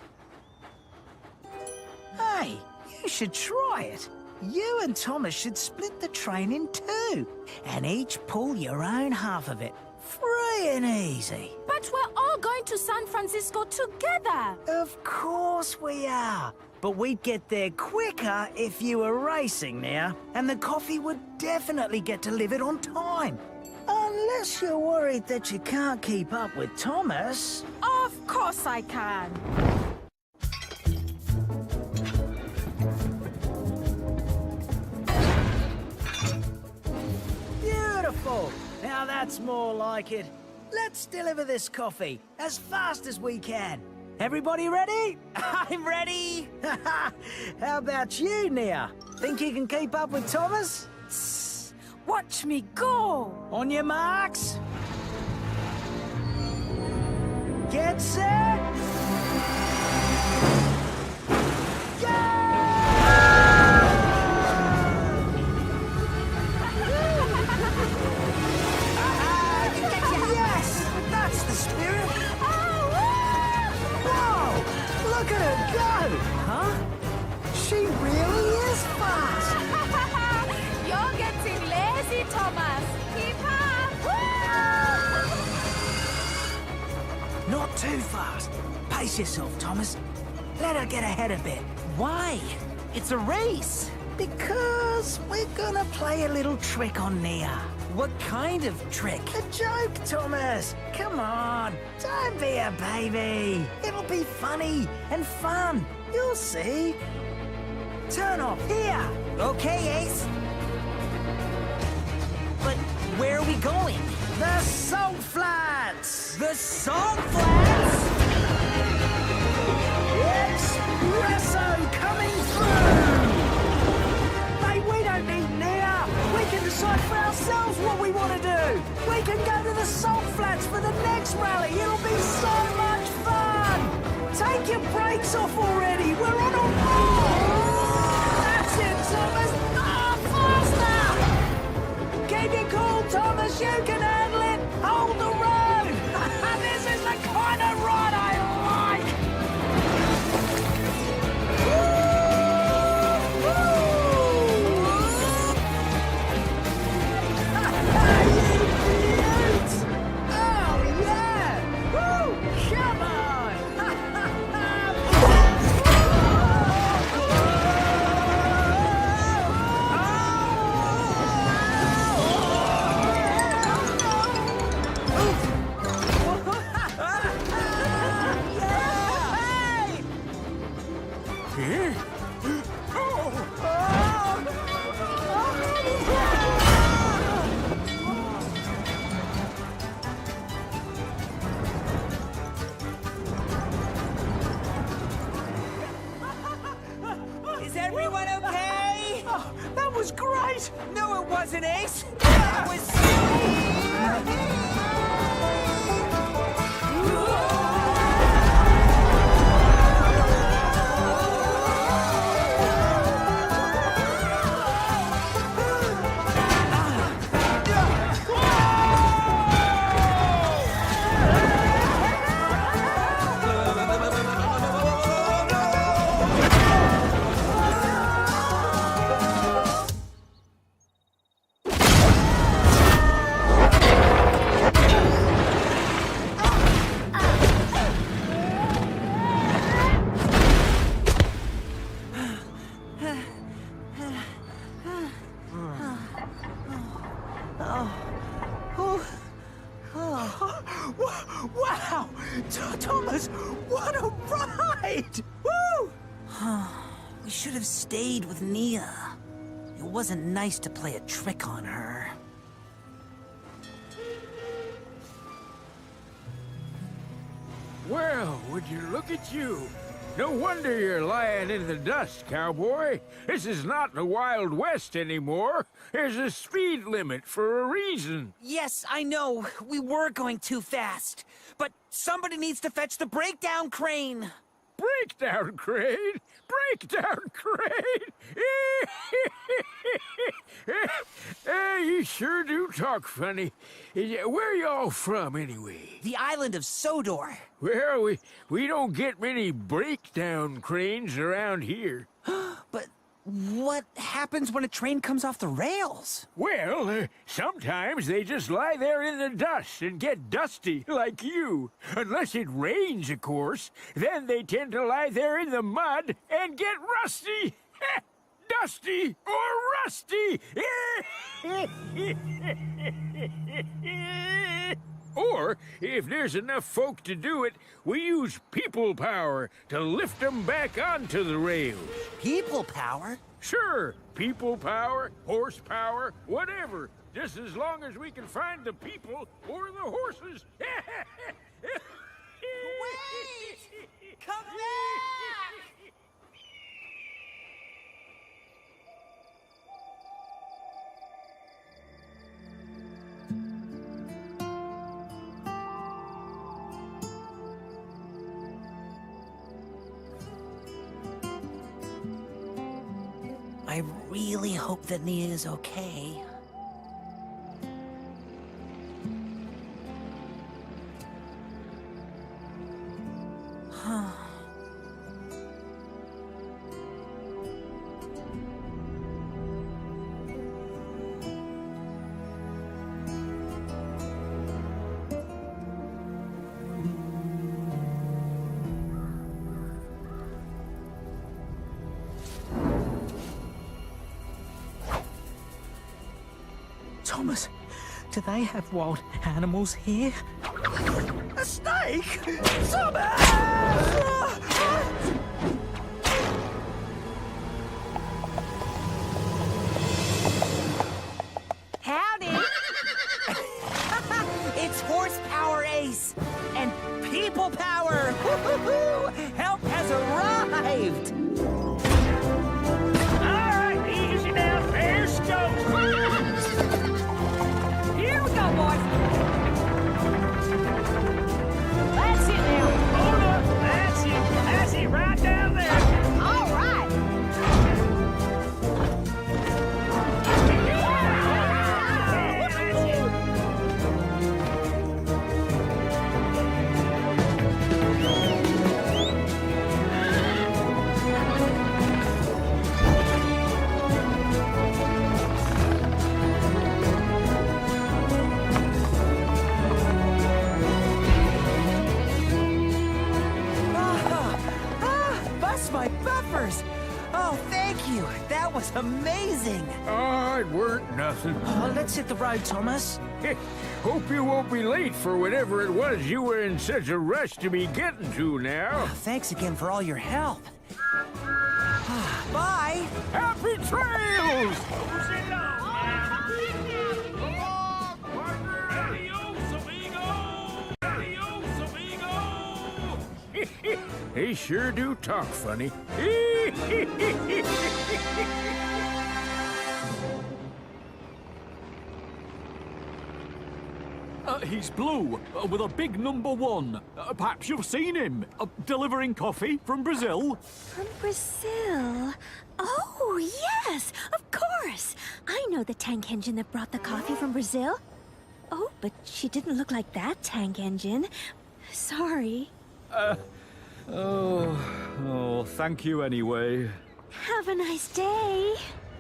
Hey, you should try it. You and Thomas should split the train in two, and each pull your own half of it. Free and easy. But we're all going to San Francisco together. Of course we are. But we'd get there quicker if you were racing now, and the coffee would definitely get delivered on time. Unless you're worried that you can't keep up with Thomas. Of course I can. Beautiful. Now that's more like it. Let's deliver this coffee as fast as we can. Everybody ready? I'm ready. How about you, Nia? Think you can keep up with Thomas? Watch me go. On your marks. Get set. Yes! That's the spirit! Whoa! Look at her go! Huh? She really is fast! You're getting lazy, Thomas. Keep up! Not too fast. Pace yourself, Thomas. Let her get ahead a bit. Why? It's a race. Because we're gonna play a little trick on Nia. What kind of trick? A joke, Thomas. Come on. Don't be a baby. It'll be funny and fun. You'll see. Turn off here. Okay, Ace. But where are we going? The Salt Flats. The Salt Flats? Espresso coming through. Mate, we don't need Nia. We can decide for ourselves what we want to do. We can go to the Salt Flats for the next rally. It'll be so much fun. Take your brakes off already. We're on a roll. That's it, Thomas. Faster. Keep it cool, Thomas. You can handle it. Hold the road. This is the kind of ride I like. Is everyone okay? Oh, that was great! No, it wasn't, Ace. That was... Wow! Thomas, what a ride! Woo! We should have stayed with Nia. It wasn't nice to play a trick on her. Well, would you look at you? No wonder you're lying in the dust, cowboy. This is not the Wild West anymore. There's a speed limit for a reason. Yes, I know. We were going too fast. But somebody needs to fetch the breakdown crane. Breakdown crane? Breakdown crane? You sure do talk funny. Where y'all from, anyway? The island of Sodor. Well, we don't get many breakdown cranes around here. But what happens when a train comes off the rails? Well, sometimes they just lie there in the dust and get dusty, like you. Unless it rains, of course. Then they tend to lie there in the mud and get rusty. Dusty or rusty. Or, if there's enough folk to do it, we use people power to lift them back onto the rails. People power? Sure, people power, horsepower, whatever. Just as long as we can find the people or the horses. Wait! Come back! I really hope that Nia is okay. Thomas, do they have wild animals here? A snake? Thomas! Howdy! It's horsepower, Ace! And people power! Help has arrived! Alright, easy now, there's Joe. Here we go, boys. That's it now. Hold up, that's it, right down there. All right. Bust my buffers! Oh, thank you! That was amazing! Oh, it weren't nothing. Oh, let's hit the road, Thomas. Hope you won't be late for whatever it was you were in such a rush to be getting to now. Thanks again for all your help. Bye! Happy trails! They sure do talk funny. He's blue, with a big number 1. Perhaps you've seen him, delivering coffee from Brazil. From Brazil? Oh, yes, of course. I know the tank engine that brought the coffee from Brazil. Oh, but she didn't look like that tank engine. Sorry. Oh, thank you anyway. Have a nice day.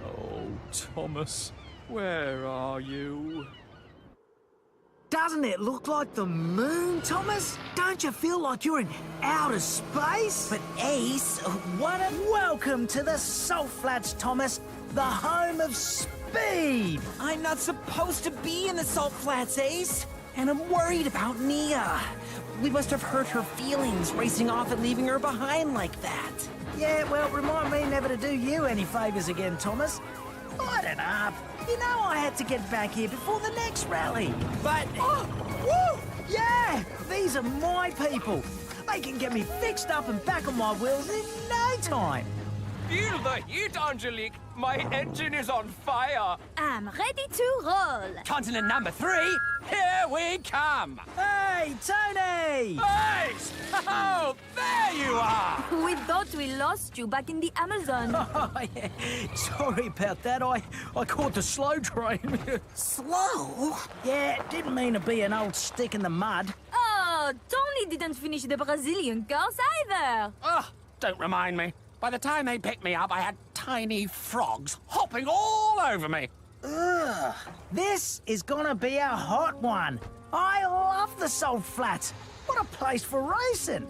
Oh, Thomas, where are you? Doesn't it look like the moon, Thomas? Don't you feel like you're in outer space? But Ace, what a... Welcome to the Salt Flats, Thomas, the home of speed. I'm not supposed to be in the Salt Flats, Ace. And I'm worried about Nia. We must have hurt her feelings, racing off and leaving her behind like that. Yeah, well, remind me never to do you any favours again, Thomas. Lighten up. You know I had to get back here before the next rally. But... Oh, woo! Yeah! These are my people. They can get me fixed up and back on my wheels in no time. Feel the heat, Angelique. My engine is on fire. I'm ready to roll. Continent number 3, here we come. Hey, Tony! Hey! Oh, there you are. We thought we lost you back in the Amazon. Oh, yeah. Sorry about that. I caught the slow train. Slow? Yeah, didn't mean to be an old stick in the mud. Oh, Tony didn't finish the Brazilian course either. Oh, don't remind me. By the time they picked me up, I had tiny frogs hopping all over me. Ugh. This is gonna be a hot one. I love the Salt Flats. What a place for racing.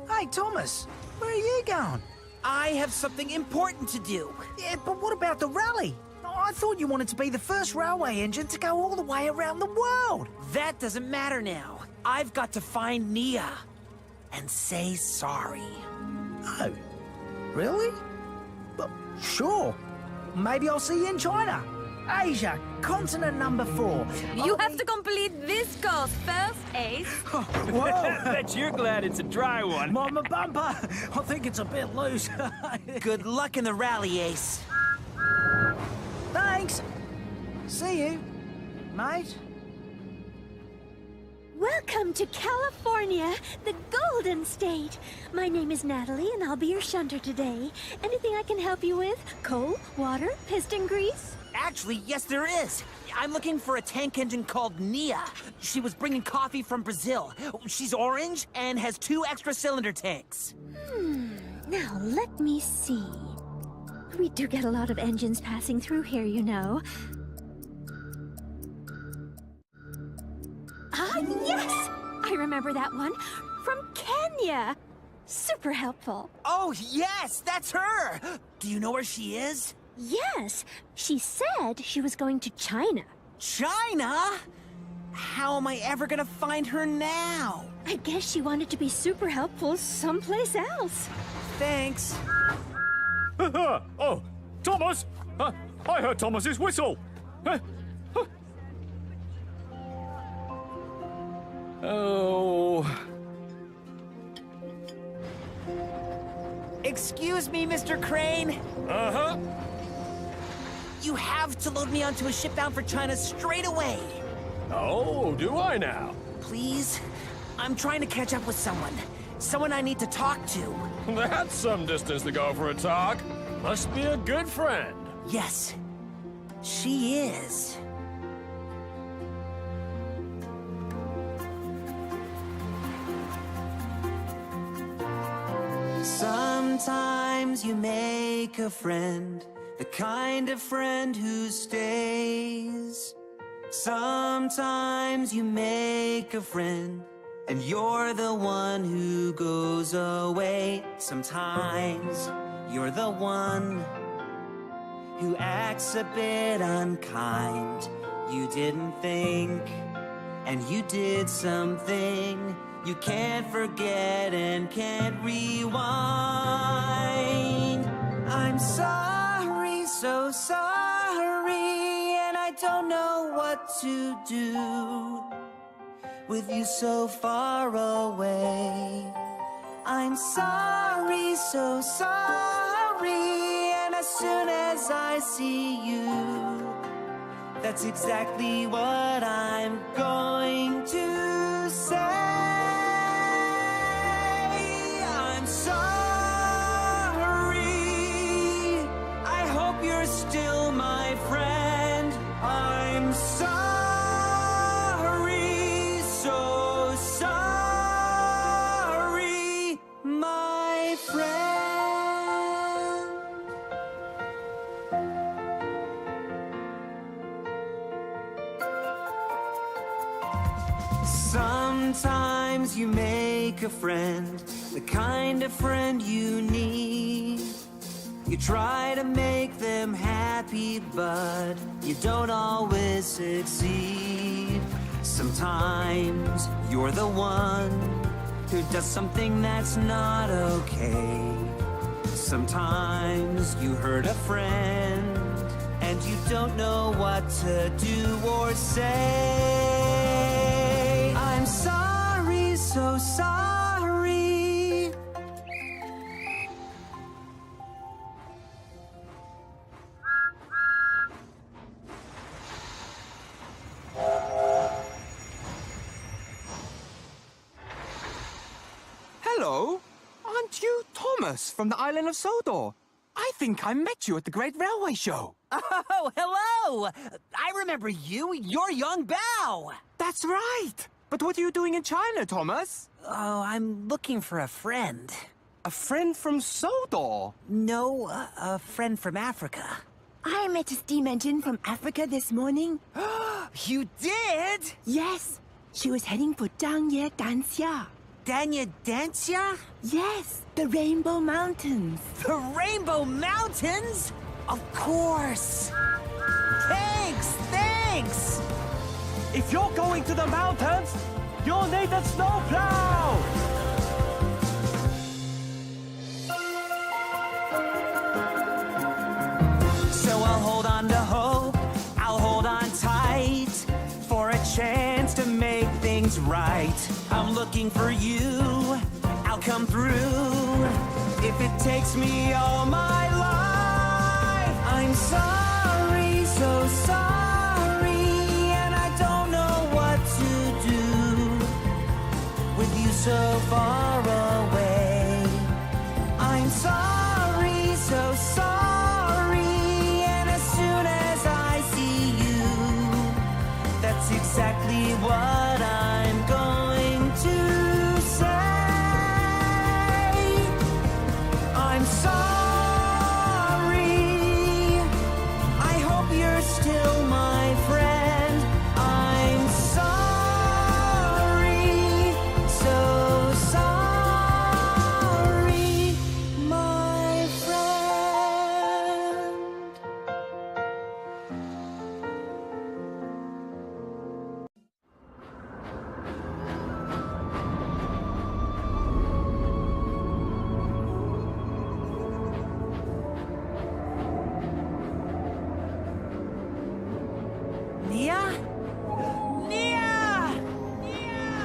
Hey, Thomas, where are you going? I have something important to do. Yeah, but what about the rally? I thought you wanted to be the first railway engine to go all the way around the world. That doesn't matter now. I've got to find Nia and say sorry. Oh, really? Well, sure. Maybe I'll see you in China. Asia, continent number 4. You have to complete this course first, Ace. Whoa! Bet you're glad it's a dry one. Mama bumper! I think it's a bit loose. Good luck in the rally, Ace. Thanks. See you, mate. Welcome to California, the Golden State. My name is Natalie, and I'll be your shunter today. Anything I can help you with? Coal, water, piston grease? Actually, yes, there is. I'm looking for a tank engine called Nia. She was bringing coffee from Brazil. She's orange and has 2 extra cylinder tanks. Now, let me see. We do get a lot of engines passing through here, you know. Ah, yes! I remember that one. From Kenya. Super helpful. Oh, yes, that's her. Do you know where she is? Yes, she said she was going to China. China? How am I ever gonna find her now? I guess she wanted to be super helpful someplace else. Thanks. Oh, Thomas! I heard Thomas's whistle. Oh. Excuse me, Mr. Crane. Uh-huh. You have to load me onto a ship bound for China straight away. Oh, do I now? Please? I'm trying to catch up with someone. Someone I need to talk to. That's some distance to go for a talk. Must be a good friend. Yes, she is. Sometimes you make a friend, the kind of friend who stays. Sometimes you make a friend, and you're the one who goes away. Sometimes you're the one who acts a bit unkind. You didn't think, and you did something you can't forget and can't rewind. I'm sorry, so sorry, and I don't know what to do with you so far away. I'm sorry, so sorry, and as soon as I see you, That's exactly what I'm going to say. I'm sorry. I hope you're still my friend. I'm sorry, so sorry, my friend. Sometimes you make a friend, the kind of friend you need. You try to make them happy, but you don't always succeed. Sometimes you're the one who does something that's not okay. Sometimes you hurt a friend and you don't know what to do or say. I'm sorry, so sorry. Hello? Aren't you Thomas from the island of Sodor? I think I met you at the Great Railway Show. Oh, hello! I remember you. You're young Bao. That's right. But what are you doing in China, Thomas? Oh, I'm looking for a friend. A friend from Sodor? No, a friend from Africa. I met a steam engine from Africa this morning. You did? Yes. She was heading for Dangye Danxia. Danya Dancia? Yes, the Rainbow Mountains. The Rainbow Mountains? Of course. Thanks. If you're going to the mountains, you'll need a snowplow! So I'll hold on to hope, I'll hold on tight for a chance to make things right. I'm looking for you, I'll come through if it takes me all my life. I'm sorry, so sorry, and I don't know what to do with you so far away. I'm sorry, so sorry, and as soon as I see you, that's exactly what I'm going to say. I'm sorry. I hope you're still my friend. I'm sorry, so sorry, my friend. Nia? Nia! Nia!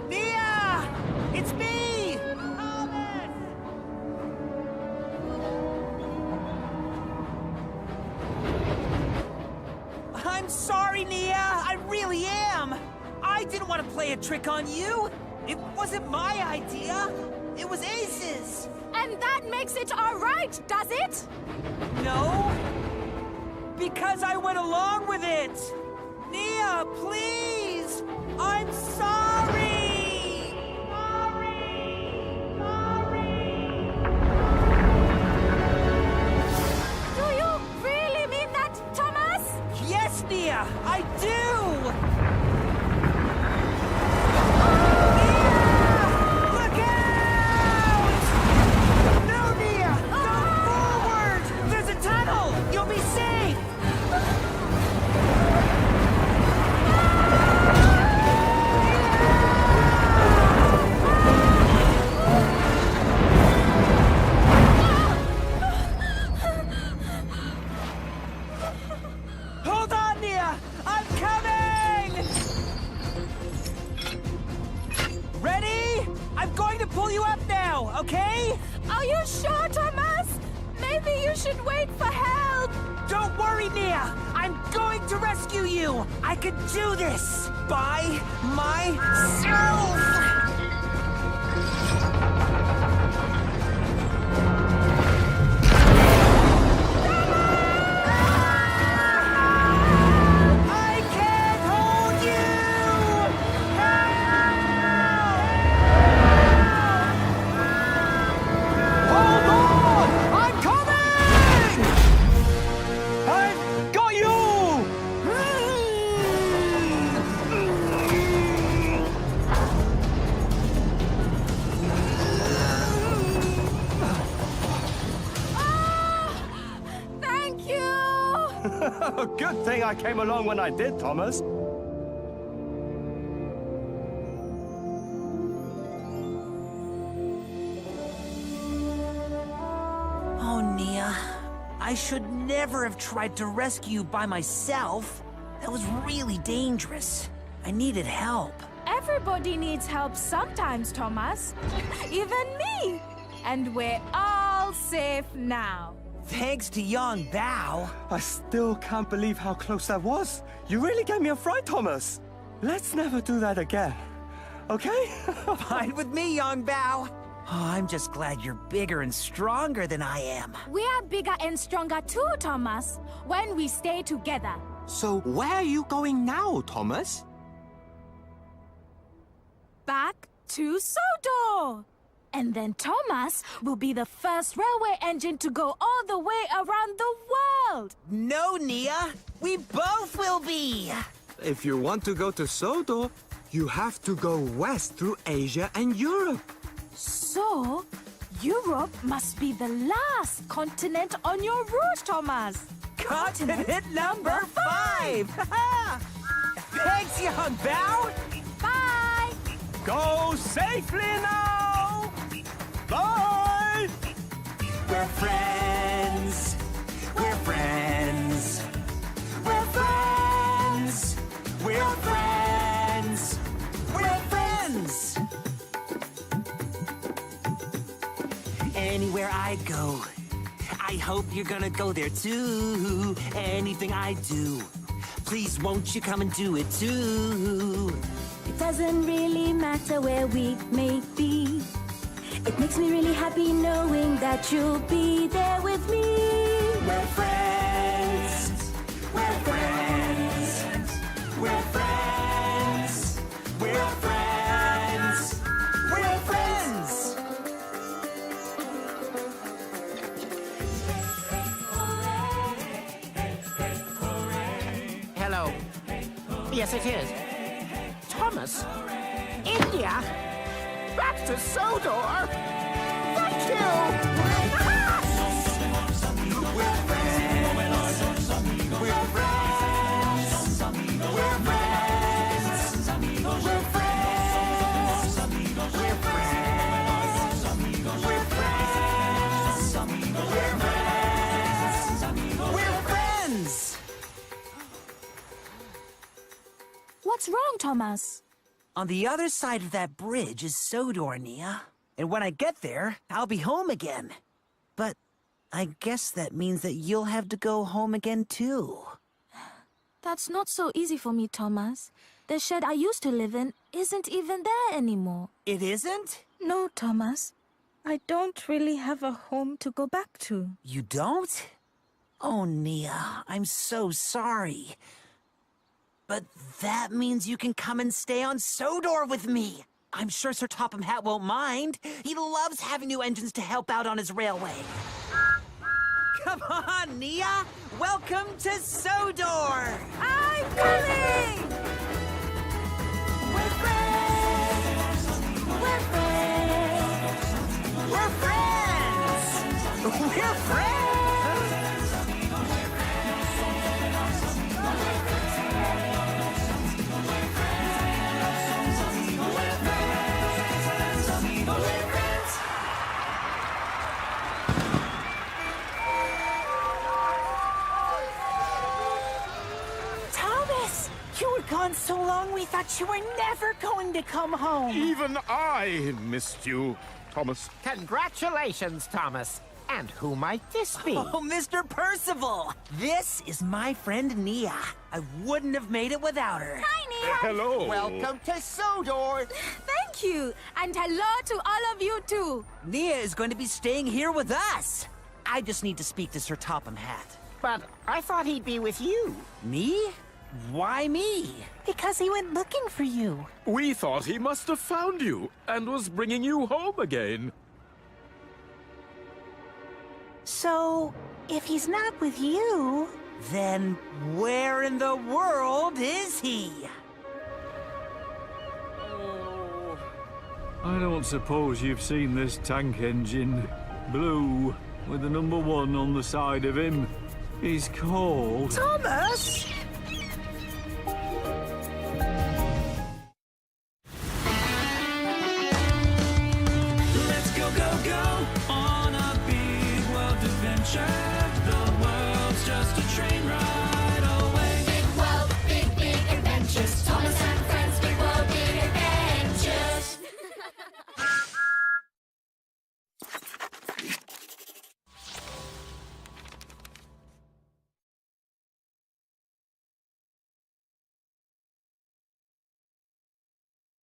Nia! It's me! Thomas! I'm sorry, Nia. I really am. I didn't want to play a trick on you. It wasn't my idea. It was Ace's. And that makes it all right, does it? No. Because I went along with it. Nia, please. I'm sorry. Do you really mean that, Thomas? Yes, Nia, I do. Look out! No, Nia! Go forward! There's a tunnel! You'll be safe! Nia! okay? Are you sure, Thomas? Maybe you should wait for help. Don't worry, Nia. I'm going to rescue you. I can do this by myself. Good thing I came along when I did, Thomas. Oh, Nia. I should never have tried to rescue you by myself. That was really dangerous. I needed help. Everybody needs help sometimes, Thomas. Even me. And we're all safe now. Thanks to Yong Bao. I still can't believe how close that was. You really gave me a fright, Thomas. Let's never do that again. Okay? Fine with me, Yong Bao. Oh, I'm just glad you're bigger and stronger than I am. We are bigger and stronger too, Thomas, when we stay together. So where are you going now, Thomas? Back to Sodor. And then Thomas will be the first railway engine to go all the way around the world. No, Nia. We both will be. If you want to go to Sodor, you have to go west through Asia and Europe. So, Europe must be the last continent on your route, Thomas. Continent number 5. Thanks, Yong Bao. Bye. Go safely now. Bye. We're friends. We're friends. We're friends. We're friends. We're friends. Anywhere I go, I hope you're gonna go there too. Anything I do, please won't you come and do it too? It doesn't really matter where we may be. It makes me really happy knowing that you'll be there with me. We're friends. We're friends. We're friends. We're friends. We're friends. Hello. Yes, it is. Thomas? India? Back to Sodor? Thank you! We're friends. We're friends. We're friends. We're friends. We're friends. We're friends. We're friends. We're friends. What's wrong, Thomas? On the other side of that bridge is Sodor, Nia. And when I get there, I'll be home again. But I guess that means that you'll have to go home again, too. That's not so easy for me, Thomas. The shed I used to live in isn't even there anymore. It isn't? No, Thomas. I don't really have a home to go back to. You don't? Oh, Nia, I'm so sorry. But that means you can come and stay on Sodor with me. I'm sure Sir Topham Hatt won't mind. He loves having new engines to help out on his railway. Come on, Nia! Welcome to Sodor! I'm coming! We're friends! We're friends! We're friends! We're friends! Thomas! You were gone so long we thought you were never going to come home. Even I missed you. Thomas. Congratulations, Thomas. And who might this be? Oh, Mr. Percival! This is my friend Nia. I wouldn't have made it without her. Hi, Nia. Hello. Welcome to Sodor. Thank you. And hello to all of you, too. Nia is going to be staying here with us. I just need to speak to Sir Topham Hatt. But I thought he'd be with you. Me? Why me? Because he went looking for you. We thought he must have found you and was bringing you home again. So, if he's not with you, then where in the world is he? I don't suppose you've seen this tank engine. Blue, with the number 1 on the side of him. He's called... Thomas!